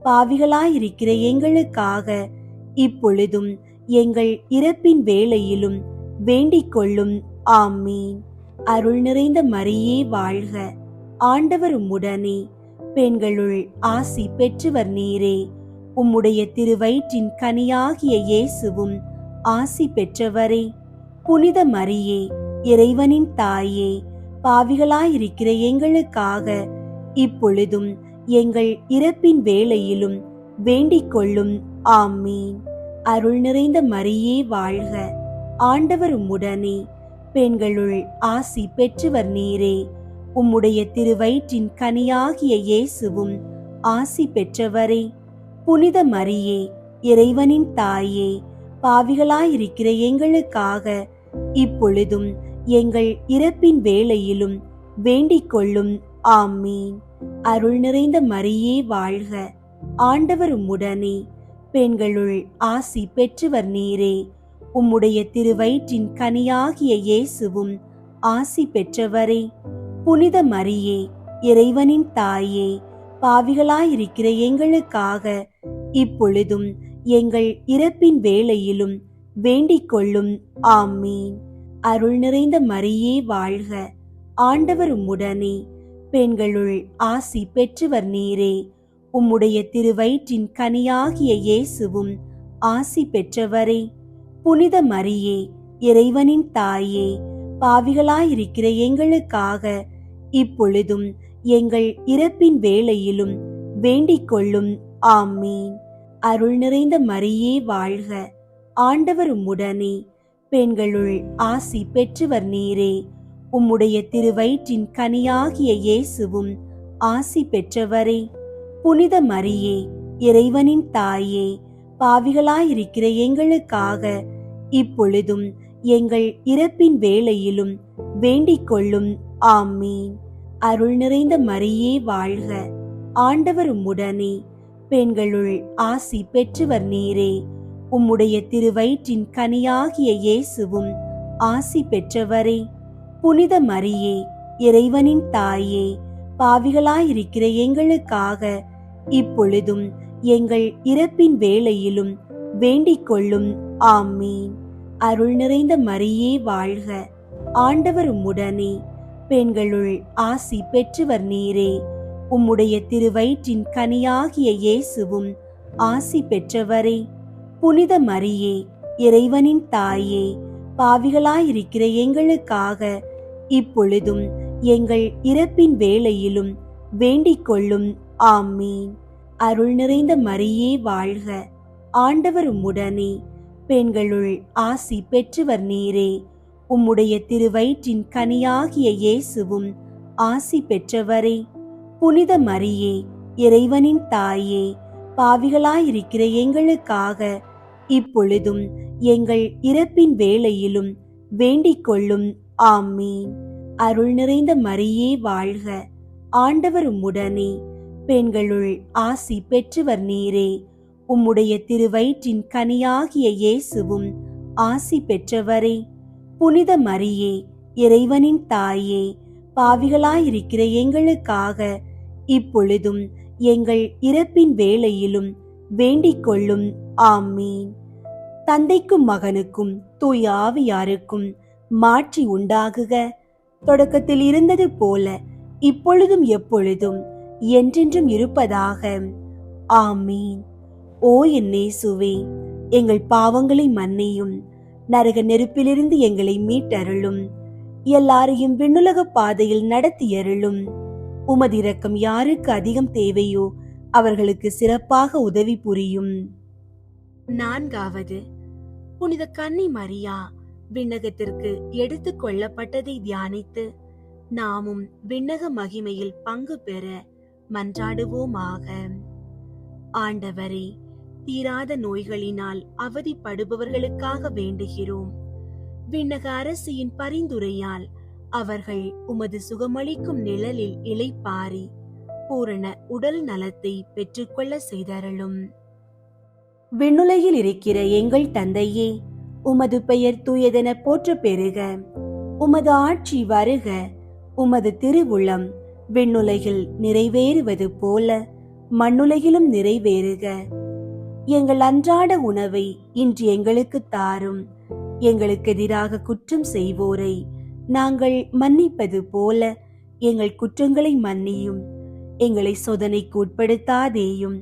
பாவிகளாயிருக்கிற எங்களுக்காக இப்பொழுதும் எங்கள் இறப்பின் வேளையிலும் வேண்டிக் கொள்ளும். ஆமீன். அருள் நிறைந்த மரியே வாழ்க. ஆண்டவர் உம்முடனே, பெண்களுள் ஆசி பெற்றவர் நீரே. உம்முடைய திருவயிற்றின் கனியாகிய இயேசுவும் ஆசி பெற்றவரே. புனித மரியே, இறைவனின் தாயே, பாவிகளாயிருக்கிற எங்களுக்காக இப்பொழுதும் எங்கள் இறப்பின் வேளையிலும் வேண்டிக் கொள்ளும். ஆமீன். அருள் நிறைந்த மரியே வாழ்க. ஆண்டவர் உம்முடனே, பெண்களுள் ஆசி பெற்றவர் நீரே. உம்முடைய திருவயிற்றின் கனியாகிய இயேசுவும் ஆசி பெற்றவரே. புனித மரியே, இறைவனின் தாயே, பாவிகளாயிருக்கிற எங்களுக்காக இப்பொழுதும் எங்கள் இறப்பின் வேளையிலும் வேண்டிக் கொள்ளும். ஆமீன். அருள் நிறைந்த மரியே வாழ்க. ஆண்டவர் உம்முடனே, பெண்களுள் ஆசி பெற்றவர் நீரே. உம்முடைய திருவயிற்றின் கனியாகிய இயேசுவும் ஆசி பெற்றவரே. புனித மரியே, இறைவனின் தாயே, பாவிகளாயிருக்கிற எங்களுக்காக இப்பொழுதும் எங்கள் இறப்பின் வேளையிலும் வேண்டிக் கொள்ளும். ஆமீன். அருள் நிறைந்த மரியே வாழ்க. ஆண்டவர் உம்முடனே, பெண்களுள் ஆசி பெற்றவர் நீரே. உம்முடைய திருவயிற்றின் கனியாகிய இயேசுவும் ஆசி பெற்றவரே. புனித மரியே, இறைவனின் தாயே, பாவிகளாயிருக்கிற எங்களுக்காக இப்பொழுதும் எங்கள் இறப்பின் வேளையிலும் வேண்டிக் கொள்ளும். ஆமீன். அருள் நிறைந்த மரியே வாழ்க. ஆண்டவர் உம்முடனே, பெண்களுள் ஆசி பெற்றவர் நீரே. உம்முடைய திருவயிற்றின் கனியாகிய இயேசுவும் ஆசி பெற்றவரே. புனித மரியே, இறைவனின் தாயே, பாவிகளாயிருக்கிற எங்களுக்காக இப்பொழுதும் எங்கள் இறப்பின் வேளையிலும் வேண்டிக் கொள்ளும். ஆமீன். அருள் நிறைந்த மரியே வாழ்க. ஆண்டவர் உம்முடனே, பெண்களுள் ஆசி பெற்றவர் நீரே. உம்முடைய திருவயிற்றின் கனியாகிய இயேசுவும் ஆசி பெற்றவரே. புனித மரியே, இறைவனின் தாயே, பாவிகளாயிருக்கிற எங்களுக்காக இப்பொழுதும் எங்கள் இறப்பின் வேளையிலும் வேண்டிக் கொள்ளும். ஆமீன். அருள் நிறைந்த மரியே வாழ்க. ஆண்டவர் உம்முடனே, பெண்களுள் ஆசி பெற்றவர் நீரே. உம்முடைய திருவயிற்றின் கனியாகிய இயேசுவும் ஆசி பெற்றவரே. புனித மரியே, இறைவனின் தாயே, பாவிகளாயிருக்கிற எங்களுக்காக இப்பொழுதும் எங்கள் இறப்பின் வேளையிலும் வேண்டிக் கொள்ளும். ஆமீன். அருள் நிறைந்த மரியே வாழ்க. ஆண்டவர் உம்முடனே, பெண்களுள் ஆசி பெற்றவர் நீரே. உம்முடைய திருவயிற்றின் கனியாகிய இயேசுவும் ஆசி பெற்றவரே. புனித மரியே, இறைவனின் தாயே, பாவிகளாயிருக்கிற எங்களுக்காக இப்பொழுதும் எங்கள் இறப்பின் வேளையிலும் வேண்டிக் கொள்ளும். ஆமீன். அருள் நிறைந்த மரியே வாழ்க, ஆண்டவர் உம்முடனே, பெண்களுள் ஆசி பெற்றவர் நீரே. உம்முடைய திருவயிற்றின் கனியாகிய இயேசுவும் ஆசி பெற்றவரே. புனித மரியே, இறைவனின் தாயே, பாவிகளாயிருக்கிற எங்களுக்காக இப்பொழுதும் எங்கள் இறப்பின் வேளையிலும் வேண்டிக் கொள்ளும். ஆமீன். தந்தைக்கும் மகனுக்கும் தூய ஆவியாருக்கும் மாற்றி உண்டாகுக. தொடக்கத்தில் இருந்தது போல இப்பொழுதும் எப்பொழுதும் என்றென்றும் இருப்பதாக. ஆமீன். ஓ என் இயேசுவே, எங்கள் பாவங்களை மன்னியும், நரக நெருப்பிலிருந்து எங்களை மீட்டருளும், எல்லாரையும் விண்ணுலக பாதையில் நடத்தியருளும். உமது இரக்கம் யாருக்கு அதிகம் தேவையோ அவர்களுக்கு சிறப்பாக உதவி புரியும். 4வது, புனித கன்னி மரியா விண்ணகத்திற்கு எடுத்துக் கொள்ளப்பட்டதை தியானித்து நாமும் விண்ணக மகிமையில் பங்கு பெற மன்றாடுவோமாக. ஆண்டவரே, தீராத நோய்களினால் அவதிப்படுபவர்களுக்காக வேண்டுகிறோம். விண்ணக அரசியின் பரிந்துரையால் அவர்கள் உமது சுகமளிக்கும் நிழலில் இளைப்பாரி பூரண உடல் நலத்தை பெற்றுக்கொள்ள செய்தருளும். விண்ணுலகில் இருக்கிற எங்கள் தந்தையே, உமது பெயர் தூயதென போற்ற பெறுக. உமது ஆட்சி வருக. உமது திருவுளம் விண்ணுலகில் நிறைவேறுவது போல மண்ணுலகிலும் நிறைவேறுக. எங்கள் அன்றாட உணவை இன்று எங்களுக்கு தாரும். எங்களுக்கு எதிராக குற்றம் செய்வோரை நாங்கள் மன்னிப்பது போல எங்கள் குற்றங்களை மன்னியும். எங்களை சோதனைக்கு உட்படுத்தாதேயும்,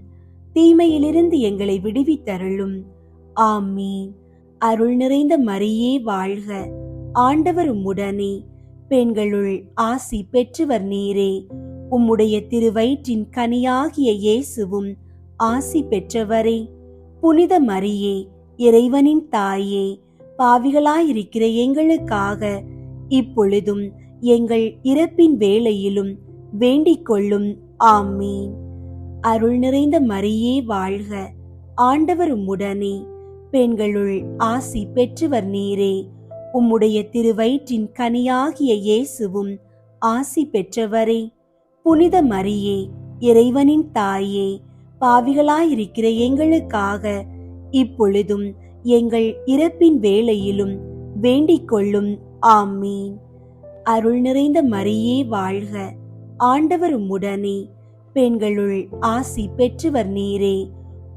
தீமையிலிருந்து எங்களை விடுவித்தருளும். ஆமீன். அருள் நிறைந்த மரியே வாழ்க, ஆண்டவர் உம்முடனே, பெண்களுள் ஆசி பெற்றவர் நீரே. உம்முடைய திருவயிற்றின் கனியாகிய இயேசுவும் ஆசி பெற்றவரே. புனித மரியே, இறைவனின் தாயே, பாவிகளாயிருக்கிற எங்களுக்காக இப்பொழுதும் எங்கள் இறப்பின் வேளையிலும் வேண்டிக் கொள்ளும். ஆமீன். அருள் நிறைந்த மரியே வாழ்க, ஆண்டவர் உம்முடனே, பெண்களுள் ஆசி பெற்றவர் நீரே. உம்முடைய திருவயிற்றின் கனியாகிய இயேசுவும் ஆசி பெற்றவரே. புனித மரியே, இறைவனின் தாயே, பாவிகளாயிருக்கிற எங்களுக்காக இப்பொழுதும் எங்கள் இறப்பின் வேளையிலும் வேண்டிக் கொள்ளும். ஆமீன். அருள் நிறைந்த மரியே வாழ்க, ஆண்டவர் உம்முடனே, பெண்களுள் ஆசி பெற்றவர் நீரே.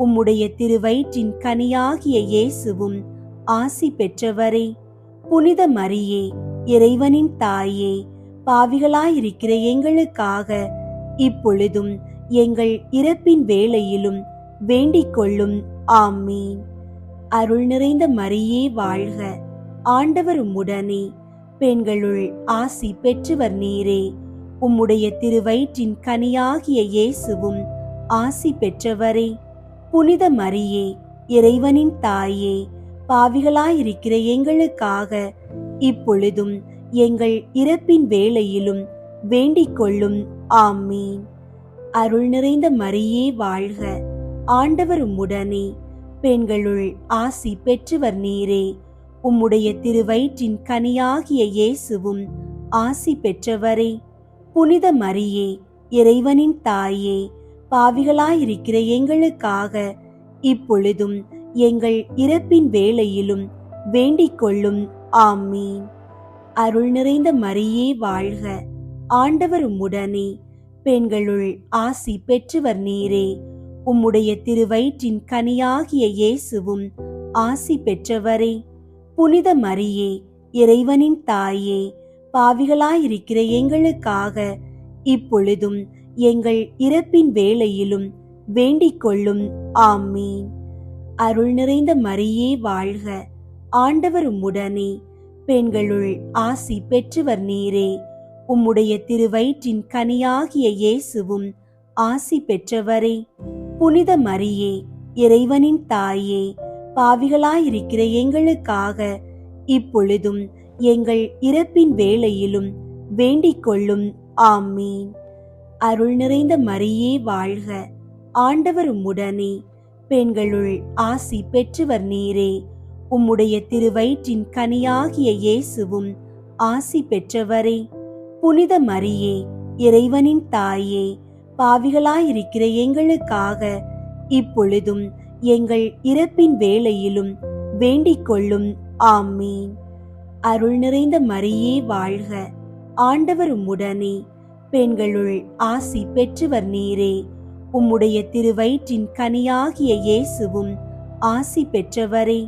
உம்முடைய திருவயிற்றின் கனியாகிய இயேசுவும் ஆசி பெற்றவரே. புனித மரியே, இறைவனின் தாயே, பாவிகளாயிருக்கிற எங்களுக்காக இப்பொழுதும் எங்கள் இறப்பின் வேளையிலும் வேண்டிக் கொள்ளும். ஆமீன். அருள் நிறைந்த மரியே வாழ்க, ஆண்டவர் உம்முடனே, பெண்களுள் ஆசி பெற்றவர் நீரே. உம்முடைய திருவயிற்றின் கனியாகிய இயேசுவும் ஆசி பெற்றவரே. புனித மரியே, இறைவனின் தாயே, பாவிகளாயிருக்கிற எங்களுக்காக இப்பொழுதும் எங்கள் இறப்பின் வேளையிலும் வேண்டிக் கொள்ளும். ஆமீன். அருள் நிறைந்த மரியே வாழ்க, ஆண்டவர் உம்முடனே, பெண்களுள் ஆசி பெற்றவர் நீரே. உம்முடைய திருவயிற்றின் கனியாகிய இயேசுவும் ஆசி பெற்றவரே. புனித மரியே, இறைவனின் தாயே, பாவிகளாயிருக்கிற எங்களுக்காக இப்பொழுதும் எங்கள் இறப்பின் வேளையிலும் வேண்டிக் கொள்ளும். ஆமீன். அருள் நிறைந்த மரியே வாழ்க, ஆண்டவர் உம்முடனே, பெண்களுள் ஆசி பெற்றவர் நீரே. உம்முடைய திருவயிற்றின் கனியாகிய இயேசுவும் ஆசி பெற்றவரே. புனித மரியே, இறைவனின் தாயே, பாவிகளாயிருக்கிற எங்களுக்காக இப்பொழுதும் எங்கள் இறப்பின் வேளையிலும் வேண்டிக் கொள்ளும். ஆமீன். அருள் நிறைந்த மரியே வாழ்க, ஆண்டவர் உம்முடனே, பெண்களுள் ஆசி பெற்றவர் நீரே. உம்முடைய திருவயிற்றின் கனியாகிய இயேசுவும் ஆசி பெற்றவரே. புனித மரியே, இறைவனின் தாயே, பாவிகளாயிருக்கிற எங்களுக்காக இப்பொழுதும் எங்கள் இறப்பின் வேளையிலும் வேண்டிக் கொள்ளும். ஆமீன். அருள் நிறைந்த மரியே வாழ்க, ஆண்டவர் உம்முடனே, பெண்களுள் ஆசி பெற்றவர் நீரே. உம்முடைய திருவயிற்றின் கனியாகிய இயேசுவும் ஆசி பெற்றவரே. புனித மரியே, இறைவனின் தாயே, பாவிகளாயிருக்கிற எங்களுக்காக இப்பொழுதும் எங்கள் இறப்பின் வேளையிலும் வேண்டிக் கொள்ளும். ஆமீன். அருள் நிறைந்த மரியே வாழ்க, ஆண்டவர் உம்முடனே. பெண்களுள் ஆசி பெற்றவர் நீரே. உம்முடைய திருவயிற்றின் கனியாகிய இயேசுவும் ஆசி பெற்றவரே.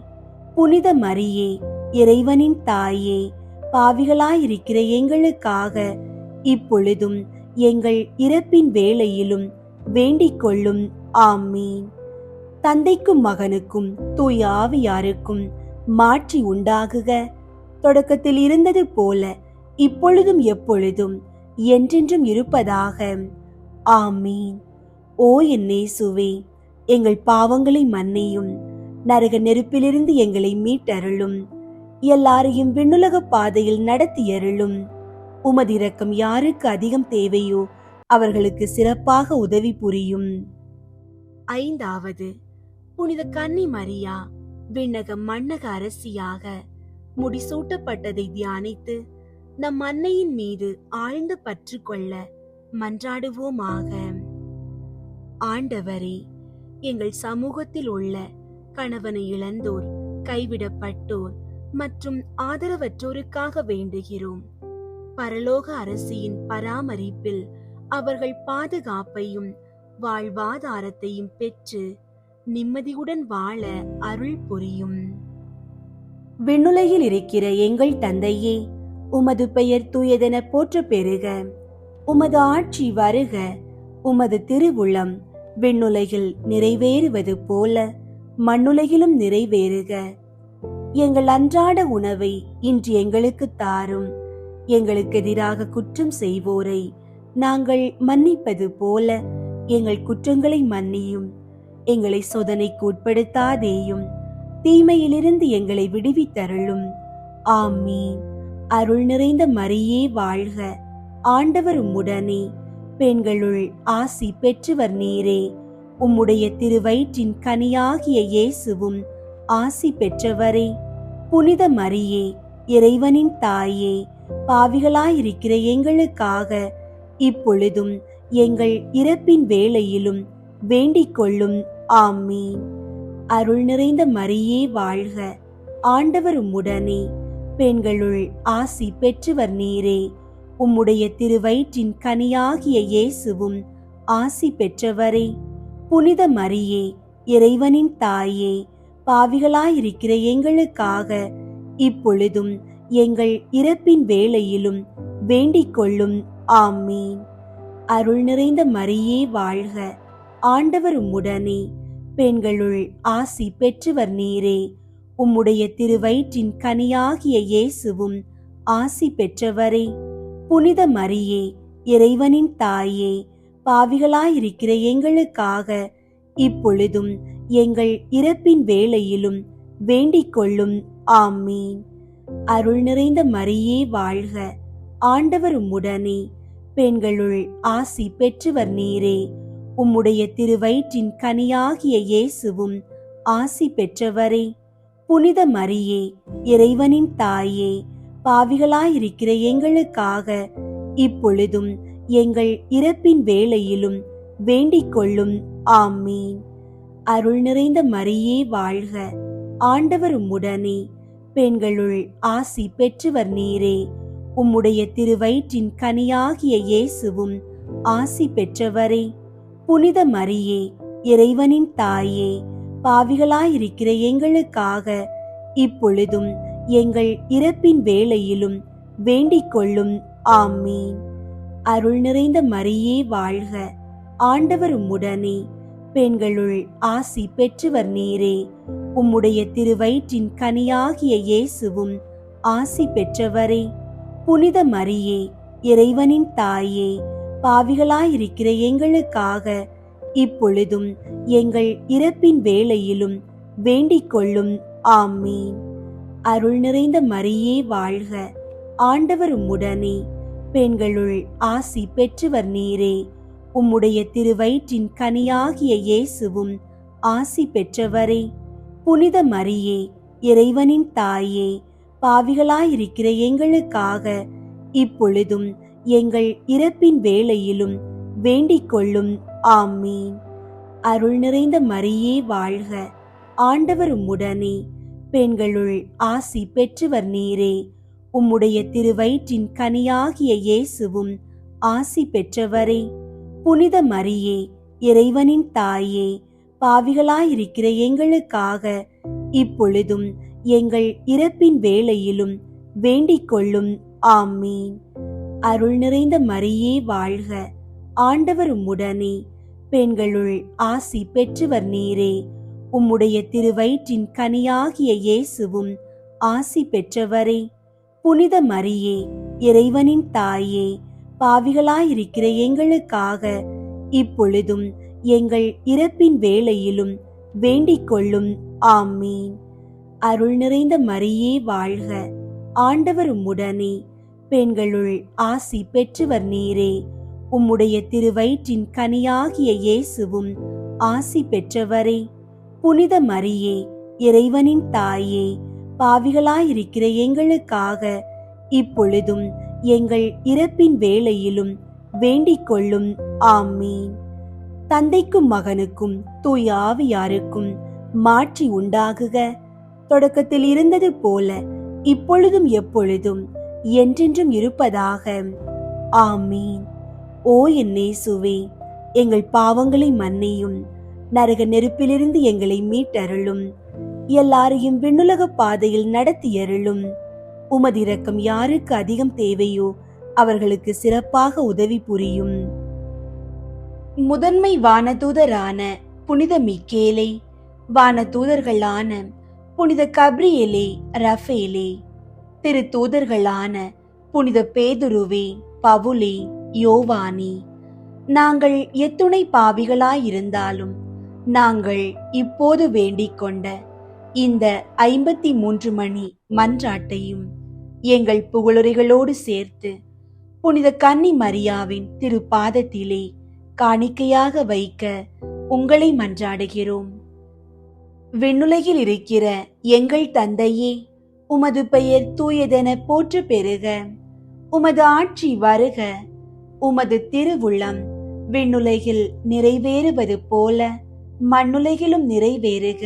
புனித மரியே, இறைவனின் தாயே, பாவிகளாயிருக்கிற எங்களுக்காக இப்பொழுதும் எங்கள் இறப்பின் வேளையிலும் வேண்டிக் கொள்ளும். ஆமீன். தந்தைக்கும் மகனுக்கும் தூய ஆவியாருக்கும் மாட்சி உண்டாகுக. தொடக்கத்தில் இருந்தது போல இப்பொழுதும் எப்பொழுதும் என்றென்றும் இருப்பதாக. ஆமீன். ஓ என் இயேசுவே, எங்கள் பாவங்களை மன்னியும், நரக நெருப்பிலிருந்து எங்களை மீட்டருளும், எல்லாரையும் விண்ணுலக பாதையில் நடத்தியருளும். உமது இரக்கம் யாருக்கு அதிகம் தேவையோ அவர்களுக்கு சிறப்பாக உதவி புரியும். ஐந்தாவது, புனித கன்னி மரியா விண்ணக மண்ணக அரசியாக முடிசூட்டப்பட்டதை தியானித்து நம் அன்னையின் மீது ஆழ்ந்த பற்று கொள்ள மன்றாடுவோமாக. ஆண்டவரே, எங்கள் சமூகத்தில் உள்ள கணவனை இழந்தோர், கைவிடப்பட்டோர் மற்றும் ஆதரவற்றோருக்காக வேண்டுகிறோம். பரலோக அரசியின் பராமரிப்பில் அவர்கள் பாதுகாப்பையும் வாழ்வாதாரத்தையும் பெற்று நிம்மதியுடன் வாழ அருள் புரியும். விண்ணுலகில் இருக்கிற எங்கள் தந்தையே, உமது பெயர் தூயதென போற்ற பெறுக. உமது ஆட்சி வருக. உமது திருவுளம் விண்ணுலகில் நிறைவேறுவது போல மண்ணுலகிலும் நிறைவேறுக. எங்கள் அன்றாட உணவை இன்று எங்களுக்கு தாரும். எங்களுக்கு எதிராக குற்றம் செய்வோரை நாங்கள் மன்னிப்பது போல எங்கள் குற்றங்களை மன்னியும். எங்களை சோதனைக்கு உட்படுத்தாதேயும், தீமையிலிருந்து எங்களை விடுவித்தருளும். ஆமீன். அருள் நிறைந்த மரியே வாழ்க, ஆண்டவர் உம்முடனே. பெண்களுள் ஆசி பெற்றவர் நீரே. உம்முடைய திருவயிற்றின் கனியாகிய இயேசுவும் ஆசி பெற்றவரே. புனித மரியே, இறைவனின் தாயே, பாவிகளாயிருக்கிற எங்களுக்காக இப்பொழுதும் எங்கள் இறப்பின் வேளையிலும் வேண்டிக் கொள்ளும். ஆமீன். அருள் நிறைந்த மரியே வாழ்க, ஆண்டவர் உம்முடனே. பெண்களுள் ஆசி பெற்றவர் நீரே. உம்முடைய திருவயிற்றின் கனியாகிய இயேசுவும் ஆசி பெற்றவரே. புனித மரியே, இறைவனின் தாயே, பாவிகளாயிருக்கிற எங்களுக்காக இப்பொழுதும் எங்கள் இறப்பின் வேளையிலும் வேண்டிக் கொள்ளும். ஆமீன். அருள் நிறைந்த மரியே வாழ்க, ஆண்டவர் உம்முடனே. பெண்களுள் ஆசி பெற்றவர் நீரே. உம்முடைய திருவயிற்றின் கனியாகிய இயேசுவும் ஆசி பெற்றவரே. புனித மரியே, இறைவனின் தாயே, பாவிகளாயிருக்கிற எங்களுக்காக இப்பொழுதும் எங்கள் இறப்பின் வேளையிலும் வேண்டிக் கொள்ளும். ஆமீன். அருள் நிறைந்த மரியே வாழ்க, ஆண்டவர் உம்முடனே. பெண்களுள் ஆசி பெற்றவர் நீரே. உம்முடைய திருவயிற்றின் கனியாகிய இயேசுவும் ஆசி பெற்றவரே. புனித மரியே, இறைவனின் தாயே, பாவிகளாயிருக்கிற எங்களுக்காக இப்பொழுதும் எங்கள் இறப்பின் வேளையிலும் வேண்டிக் கொள்ளும். ஆமீன். அருள் நிறைந்த மரியே வாழ்க, ஆண்டவர் உம்முடனே. பெண்களுள் ஆசி பெற்றவர் நீரே. உம்முடைய திருவயிற்றின் கனியாகிய இயேசுவும் ஆசி பெற்றவரே. புனித மரியே, இறைவனின் தாயே, பாவிகளாயிருக்கிற எங்களுக்காக இப்பொழுதும் எங்கள் இறப்பின் வேளையிலும் வேண்டிக் கொள்ளும். ஆமீன். அருள் நிறைந்த மரியே வாழ்க, ஆண்டவர் உம்முடனே. பெண்களுள் ஆசி பெற்றவர் நீரே. உம்முடைய திருவயிற்றின் கனியாகிய இயேசுவும் ஆசி பெற்றவரே. புனித மரியே, இறைவனின் தாயே, பாவிகளாயிருக்கிற எங்களுக்காக இப்பொழுதும் எங்கள் இறப்பின் வேளையிலும் வேண்டிக் கொள்ளும். ஆமீன். அருள் நிறைந்த மரியே வாழ்க, ஆண்டவர் உம்முடனே. பெண்களுள் ஆசி பெற்றவர் நீரே. உம்முடைய திருவயிற்றின் கனியாகிய இயேசுவும் ஆசி பெற்றவரே, புனித மரியே, இறைவனின் தாயே, பாவிகளாயிருக்கிற எங்களுக்காக இப்பொழுதும் எங்கள் இறப்பின் வேளையிலும் வேண்டிக் கொள்ளும். ஆமீன். அருள் நிறைந்த மரியே வாழ்க, ஆண்டவர் உம்முடனே, பெண்களுள் ஆசி பெற்றவர் நீரே. உம்முடைய திருவயிற்றின் கனியாகிய இயேசுவும் ஆசி பெற்றவரே. புனித மரியே, இறைவனின் தாயே, பாவிகளாயிருக்கிற எங்களுக்காக இப்பொழுதும் எங்கள் இறப்பின் வேளையிலும் வேண்டிக் கொள்ளும். ஆமீன். அருள் நிறைந்த மரியே வாழ்க, ஆண்டவர் உம்முடனே, பெண்களுள் ஆசி பெற்றவர் நீரே. உம்முடைய திருவயிற்றின் கனியாகிய இயேசுவும் ஆசி பெற்றவரே. புனித மரியே, இறைவனின் தாயே, பாவிகளாயிருக்கிற எங்களுக்காக இப்பொழுதும் எங்கள் இறப்பின் வேளையிலும் வேண்டிக் கொள்ளும். ஆமீன். அருள் நிறைந்த மரியே வாழ்க, ஆண்டவர் உம்முடனே, பெண்களுள் ஆசி பெற்றவர் நீரே. உம்முடைய திருவயிற்றின் கனியாகிய இயேசுவும் ஆசி பெற்றவரே. புனித மரியே, இறைவனின் தாயே, பாவிகளாயிருக்கிற எங்களுக்காக இப்பொழுதும் எங்கள் இறப்பின் வேளையிலும் வேண்டிக் கொள்ளும். ஆமீன். தந்தைக்கும் மகனுக்கும் தூய ஆவியாருக்கும் மாற்றி உண்டாகுக. தொடக்கத்தில் இருந்தது போல இப்பொழுதும் எப்பொழுதும் என்றென்றும் இருப்பதாக. ஆமீன். ஓ என் இயேசுவே, எங்கள் பாவங்களை மன்னியும், நரக நெருப்பிலிருந்து எங்களை மீட்டருளும், எல்லாரையும் விண்ணுலக பாதையில் நடத்தியருளும். உமது இரக்கம் யாருக்கு அதிகம் தேவையோ அவர்களுக்கு சிறப்பாக உதவி புரியும். முதன்மை வானதூதரான புனித மிக்கேலே, வானதூதர்களான புனித கப்ரியேலே, ரஃபேலே, திரு தூதர்களான புனித பேதுருவே, பவுலே, யோவானே, நாங்கள் எத்துணை பாவிகளாயிருந்தாலும் நாங்கள் இப்போது வேண்டிக் கொண்ட இந்த 53 மணி மன்றாட்டையும் எங்கள் புகழுரைகளோடு சேர்த்து புனித கன்னி மரியாவின் திரு பாதத்திலே காணிக்கையாக வைக்க உங்களை மன்றாடுகிறோம். விண்ணுலகில் இருக்கிற எங்கள் தந்தையே, உமது பெயர் தூயதென போற்ற பெறுக. உமது ஆட்சி வருக. உமது திருவுள்ளம் விண்ணுலகில் நிறைவேறுவது போல மண்ணுலகிலும் நிறைவேறுக.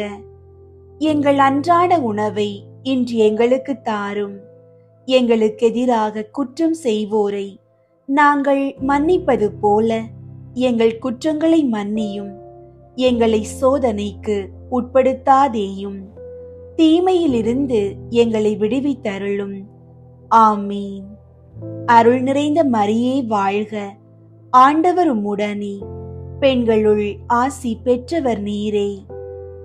எங்கள் அன்றாட உணவை இன்று எங்களுக்கு தாரும். எங்களுக்கு எதிராக குற்றம் செய்வோரை நாங்கள் மன்னிப்பது போல எங்கள் குற்றங்களை மன்னியும். எங்களை சோதனைக்கு உட்படுத்தாதேயும், தீமையிலிருந்து எங்களை விடுவித்தருளும். ஆமீன். அருள் நிறைந்த மரியே வாழ்க, ஆண்டவர் உம்முடனே, பெண்களுள் ஆசி பெற்றவர் நீரே.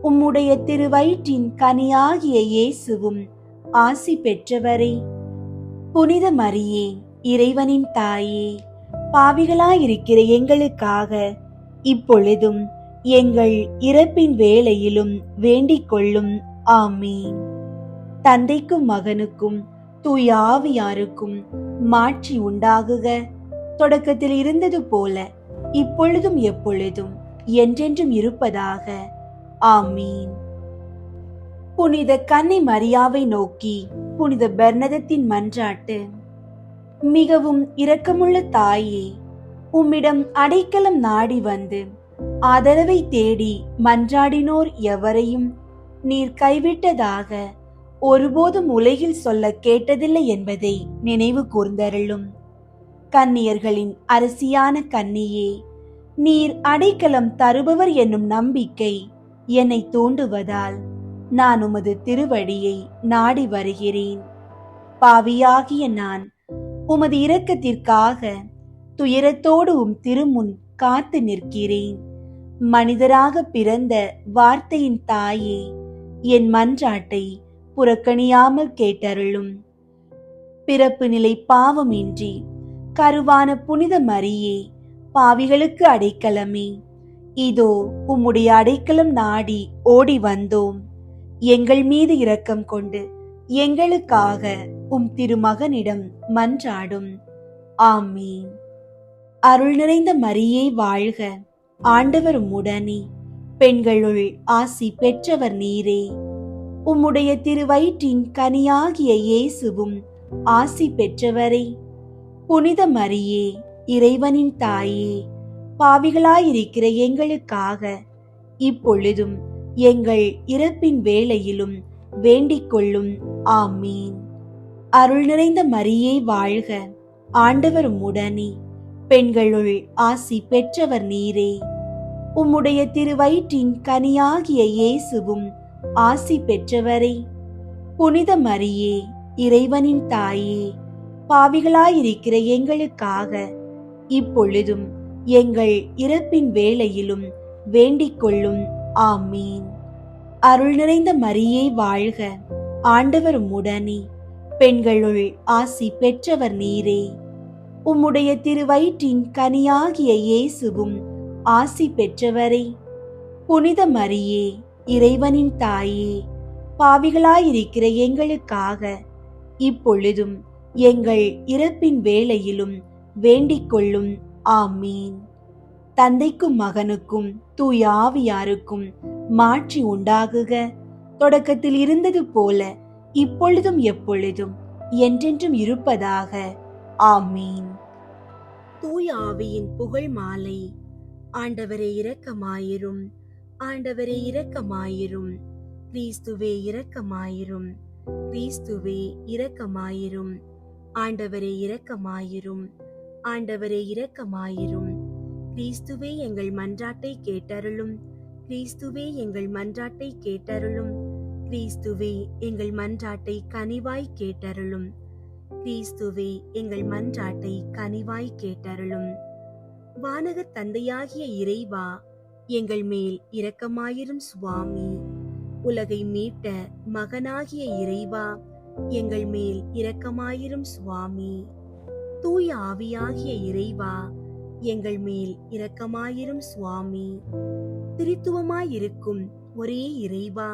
உம்முடைய திருவயிற்றின் கனியாகிய இயேசுவும் ஆசி பெற்றவரே. புனித மரியே, இறைவனின் தாயே, பாவிகளாயிருக்கிற எங்களுக்காக இப்பொழுதும் எங்கள் இறப்பின் வேளையிலும் வேண்டிக் கொள்ளும். ஆமீன். தந்தைக்கும் மகனுக்கும் தூய ஆவியாருக்கும் மாட்சி உண்டாகுக. தொடக்கத்தில் இருந்தது போல இப்பொழுதும் எப்பொழுதும் என்றென்றும் இருப்பதாக. ஆமீன். புனித கன்னி மரியாவை நோக்கி புனித பெர்னதத்தின் மன்றாட்டு. மிகவும் இரக்கமுள்ள தாயே, உம்மிடம் அடைக்கலம் நாடி வந்து ஆதரவை தேடி மன்றாடினோர் எவரையும் நீர் கைவிட்டதாக ஒருபோதும் உலகில் சொல்ல கேட்டதில்லை என்பதை நினைவு கூர்ந்தருளும். கன்னியர்களின் அரசியான கன்னியே, நீர் அடைக்கலம் தருபவர் என்னும் நம்பிக்கை என்னை தூண்டுவதால் நான் உமது திருவடியை நாடி வருகிறேன். பாவியாகிய நான் உமது இரக்கத்திற்காக துயரத்தோடு திருமுன் காத்து நிற்கிறேன். மனிதராக பிறந்த வார்த்தையின் தாயே, என் மன்றாட்டை புறக்கணியாமல் கேட்டருளும். பிறப்பு நிலை பாவமின்றி கருவான புனித மரியே, பாவிகளுக்கு அடைக்கலமே, இதோ உம்முடைய அடைக்கலம் நாடி ஓடி வந்தோம். எங்கள் மீது இரக்கம் கொண்டு எங்களுக்காக திருமகனிடம் மன்றாடும். ஆமீன். அருள் நிறைந்த மரியே வாழ்க, ஆண்டவர் உம்முடனே, பெண்களுள் ஆசி பெற்றவர் நீரே. உம்முடைய திருவயிற்றின் கனியாகிய இயேசுவும் ஆசி பெற்றவரே. புனித மரியே, இறைவனின் தாயே, பாவிகளாயிருக்கிற எங்களுக்காக இப்பொழுதும் எங்கள் இறப்பின் வேளையிலும் வேண்டிக் கொள்ளும். ஆமீன். அருள் நிறைந்த மரியே வாழ்க, ஆண்டவர் உம்முடனே. பெண்களுள் ஆசி பெற்றவர் நீரே. உம்முடைய திருவயிற்றின் கனியாகிய இயேசுவும் ஆசி பெற்றவரே. புனித மரியே, இறைவனின் தாயே, பாவிகளாயிருக்கிற எங்களுக்காக இப்பொழுதும் எங்கள் இறப்பின் வேளையிலும் வேண்டிக் கொள்ளும். ஆமீன். அருள் நிறைந்த மரியே வாழ்க, ஆண்டவர் உம்முடனே. பெண்களுள் ஆசி பெற்றவர் நீரே. உம்முடைய திருவயிற்றின் கனியாகிய இயேசுவும் ஆசி பெற்றவரே. புனித மரியே, இறைவனின் தாயே, பாவிகளாயிருக்கிற எங்களுக்காக இப்பொழுதும் எங்கள் இறப்பின் வேளையிலும் வேண்டிக் கொள்ளும். ஆமீன். தந்தைக்கும் மகனுக்கும் தூய ஆவியாருக்கும் மாட்சி உண்டாகுக. தொடக்கத்தில் இருந்தது போல இப்பொழுதும் எப்பொழுதும் என்றென்றும் இருப்பதாக. ஆமீன். தூய ஆவியின் புகழ் மாலை. ஆண்டவரே இரக்கமாயிரும், ஆண்டவரே இரக்கமாயிரும், கிறிஸ்துவே இரக்கமாயிரும், கிறிஸ்துவே இரக்கமாயிரும், ஆண்டவரே இரக்கமாயிரும், ஆண்டவரே இரக்கமாயிரும், கிறிஸ்துவே எங்கள் மன்றாட்டை கேட்டருளும், கிறிஸ்துவே எங்கள் மன்றாட்டை கேட்டருளும், கிறிஸ்துவே எங்கள் மன்றாட்டை கனிவாய் கேட்டருளும், கிறிஸ்துவே எங்கள் மன்றாட்டை கனிவாய் கேட்டருளும். வானகத் தந்தையாகிய இறைவா, எங்கள் மேல் இரக்கமாயிரும் சுவாமி. உலகை மீட்ட மகனாகிய இறைவா, எங்கள் மேல் இரக்கமாயிரும் சுவாமி. தூய ஆவியாகிய இறைவா, எங்கள் மேல் இரக்கமாயிரும் சுவாமி. திரித்துவமாயிருக்கும் ஒரே இறைவா,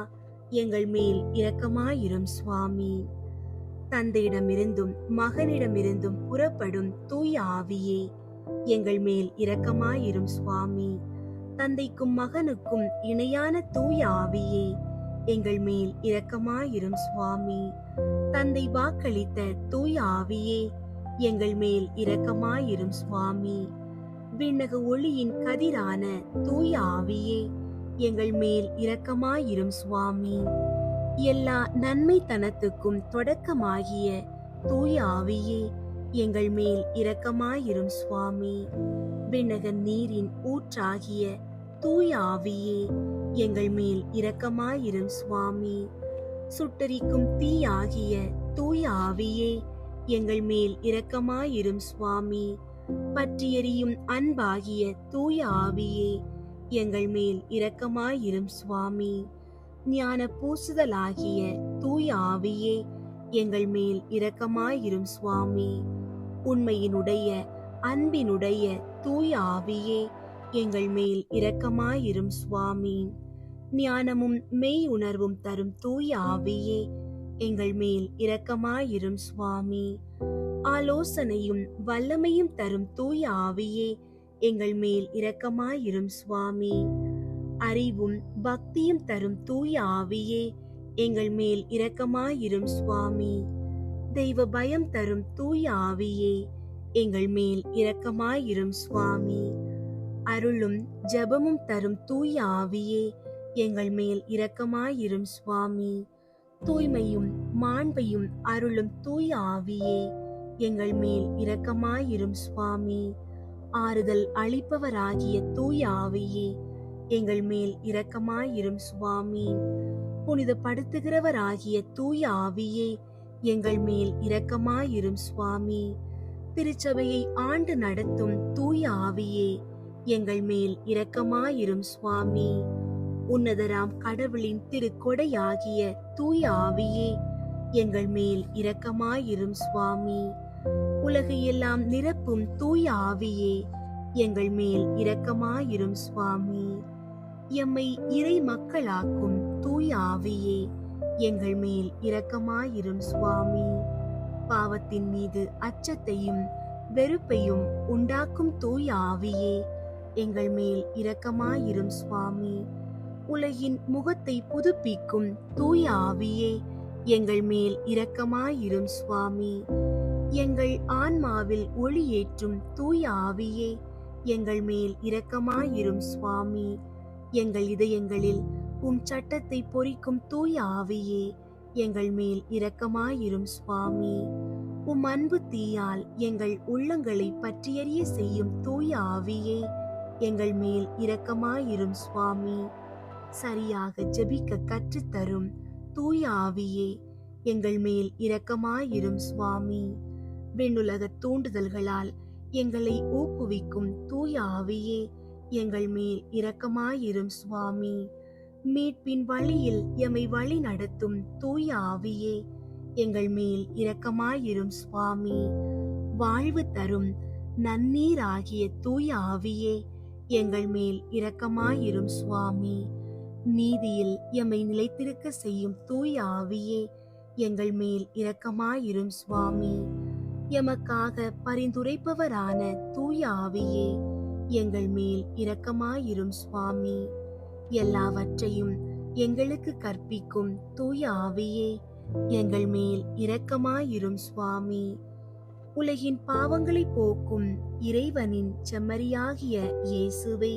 எங்கள் மேல் இரக்கமாயிரும் சுவாமி. தந்தையிடமிருந்தும் மகனிடமிருந்தும் புறப்படும் தூய ஆவியே, எங்கள் மேல் இரக்கமாயிரும் சுவாமி. தந்தைக்கும் மகனுக்கும் இணையான தூய ஆவியே, எங்கள் மேல் இரக்கமாயிரும் சுவாமி. தந்தை வாக்களித்த தூய ஆவியே, எங்கள் மேல் இரக்கமாயிரும் சுவாமி. விண்ணக ஒளியின் கதிரான தூய ஆவியே, எங்கள் மேல் இரக்கமாயிரும் சுவாமி. எல்லா நன்மைத்தனத்துக்கும் தொடக்கமாகிய தூய ஆவியே, எங்கள் மேல் இரக்கமாயிரும் சுவாமி. விண்ணக நீரின் ஊற்றாகிய தூய ஆவியே, எங்கள் மேல் இரக்கமாயிரும் சுவாமி. சுட்டரிக்கும் தீயாகிய தூய ஆவியே, எங்கள் மேல் இரக்கமாயிரும் சுவாமி. பற்றி எரியும் அன்பாகிய தூய ஆவியே, எங்கள் மேல் இரக்கமாயிரும் சுவாமி. ஞான பூசுதலாகிய தூய ஆவியே, எங்கள் மேல் இரக்கமாயிரும் சுவாமி. உண்மையினுடைய அன்பினுடைய தூய ஆவியே, எங்கள் மேல் இரக்கமாயிரும் சுவாமி. ஞானமும் மெய் உணர்வும் தரும் தூய ஆவியே, எங்கள் மேல் இரக்கமாயிரும் சுவாமி. ஆலோசனையும் வல்லமையும் தரும் தூய ஆவியே, எங்கள் மேல் இரக்கமாயிரும் சுவாமி. அறிவும் பக்தியும் தரும் தூய ஆவியே, எங்கள் மேல் இரக்கமாயிரும் சுவாமி. தெய்வ பயம் தரும் தூய ஆவியே, எங்கள் மேல் இரக்கமாயிரும் சுவாமி. அருளும் ஜெபமும் தரும் தூய ஆவியே, எங்கள் மேல் இரக்கமாயிரும் சுவாமி. தூய்மையும் மாண்பையும் அருளும் தூய ஆவியே, எங்கள் மேல் இரக்கமாயிரும் சுவாமி. ஆறுதல் அளிப்பவராகிய தூய ஆவியே, எங்கள் மேல் இரக்கமாயிரும் சுவாமி. புனிதப்படுத்துகிறவராகிய தூய ஆவியே, எங்கள் மேல் இரக்கமாயிரும் சுவாமி. திருச்சபையை ஆண்டு நடத்தும் தூய ஆவியே, எங்கள் மேல் இரக்கமாயிரும் சுவாமி. உன்னதராம் கடவுளின் திருக்கொடையாகிய தூய ஆவியே, எங்கள் மேல் இரக்கமாயிரும் சுவாமி. உலகையெல்லாம் நிரப்பும் தூய ஆவியே, எங்கள் மேல் இரக்கமாயிரும் சுவாமி. எம்மை இறை மக்களாக்கும் தூய ஆவியே, எங்கள் மேல் இரக்கமாயிரும் சுவாமி. பாவத்தின் மீது அச்சத்தையும் வெறுப்பையும் உண்டாக்கும் தூய ஆவியே, எங்கள் மேல் இரக்கமாயிரும் சுவாமி. உலகின் முகத்தை புதுப்பிக்கும் தூய ஆவியே, எங்கள் மேல் இரக்கமாயிரும் சுவாமி. எங்கள் ஆன்மாவில் ஒளியேற்றும் தூய ஆவியே, எங்கள் மேல் இரக்கமாயிரும் சுவாமி. எங்கள் இதயங்களில் சட்டத்தை பொறிக்கும் தூய ஆவியே, எங்கள் மேல் இரக்கமாயிரும் சுவாமி. அன்பு தீயால் எங்கள் உள்ளங்களை பற்றியறிய செய்யும் தூய ஆவியே, எங்கள் மேல் இரக்கமாயிரும் சுவாமி. சரியாக ஜெபிக்க கற்றுத்தரும் தூய ஆவியே, எங்கள் மேல் இரக்கமாயிரும் சுவாமி. விண்ணுலக தூண்டுதல்களால் எங்களை ஊக்குவிக்கும் தூய ஆவியே, எங்கள் மேல் இரக்கமாயிரும் சுவாமி. மீட்பின் வழியில் எமை வழி நடத்தும் தூய ஆவியே, எங்கள் மேல் இரக்கமாயிரும் சுவாமி. வாழ்வு தரும் நன்னீர் ஆகிய தூய ஆவியே, எங்கள் மேல் இரக்கமாயிரும் சுவாமி. நீதியில் எமை நிலைத்திருக்க செய்யும் தூய ஆவியே, எங்கள் மேல் இரக்கமாயிரும் சுவாமி. எமக்காக பரிந்துரைப்பவரான தூய ஆவியே, எங்கள் மேல் இரக்கமாயிரும் சுவாமி. எல்லாவற்றையும் எங்களுக்கு கற்பிக்கும் தூய ஆவியே, எங்கள் மேல் இரக்கமாயிரும் சுவாமி. உலகின் பாவங்களை போக்கும் இறைவனின் செம்மறியாகிய இயேசுவே,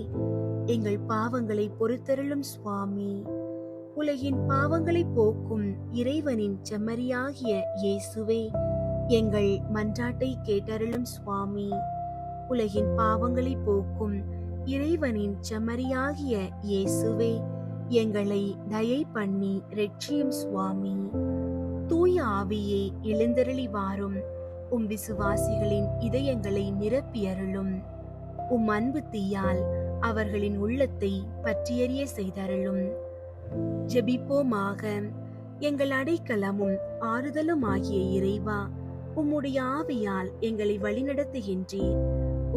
எங்கள் பாவங்களை பொறுத்தருளும் சுவாமி. உலகின் பாவங்களை போக்கும் இறைவனின் செம்மறியாகிய இயேசுவே, எங்கள் மன்றாட்டை கேட்டருளும் சுவாமி. உலகின் பாவங்களை போக்கும் இறைவனின் செம்மறியாகிய இயேசுவே, எங்களை தயை பண்ணி இரட்சியும் சுவாமி. தூய ஆவியே, எழுந்தருளி வாரும். விசுவாசிகளின் இதயங்களை நிரப்பியருளும். அன்பு தீயால் அவர்களின் உள்ளத்தை பற்றியறிய செய்தருளும். ஜெபிப்போமாக. எங்கள் அடைக்கலமும் ஆறுதலும் ஆகிய இறைவா, உம்முடைய ஆவியால் எங்களை வழிநடத்துகின்றீர்.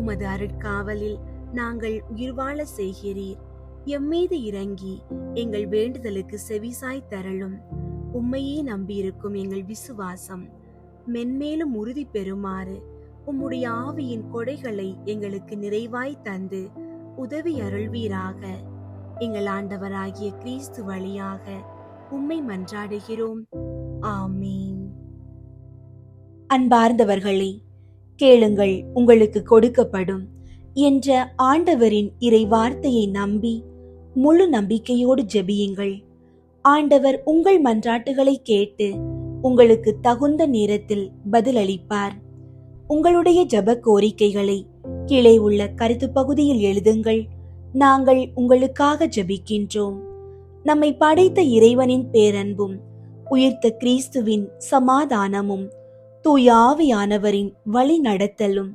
உமது அருட்காவலில் நாங்கள் உயிர் வாழ செய்கிறீர். எம்மீது இறங்கி எங்கள் வேண்டுதலுக்கு செவிசாய் தரலும். உம்மையே நம்பியிருக்கும் எங்கள் விசுவாசம் மென்மேலும் உறுதி பெறுமாறு உம்முடைய ஆவியின் கொடைகளை எங்களுக்கு நிறைவாய் தந்து உதவி அருள்வீராக. எங்கள் ஆண்டவராகிய கிறிஸ்து வழியாக உம்மை மன்றாடுகிறோம். ஆமீன். அன்பார்ந்தவர்களே, கேளுங்கள் உங்களுக்கு கொடுக்கப்படும் என்ற ஆண்டவரின் இறை வார்த்தையை நம்பி முழு நம்பிக்கையோடு ஜெபியுங்கள். ஆண்டவர் உங்கள் மன்றாட்டுகளை கேட்டு உங்களுக்கு தகுந்த நேரத்தில் பதிலளிப்பார். உங்களுடைய ஜெப கோரிக்கைகளை கீழே உள்ள கருத்து பகுதியில் எழுதுங்கள். நாங்கள் உங்களுக்காக ஜெபிக்கின்றோம். நம்மை படைத்த இறைவனின் பேரன்பும் உயிர்த்த கிறிஸ்துவின் சமாதானமும் தூய ஆவியானவரின் வழி நடத்தலும்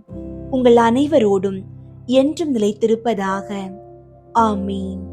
உங்கள் அனைவரோடும் என்றும் நிலைத்திருப்பதாக. ஆமீன்.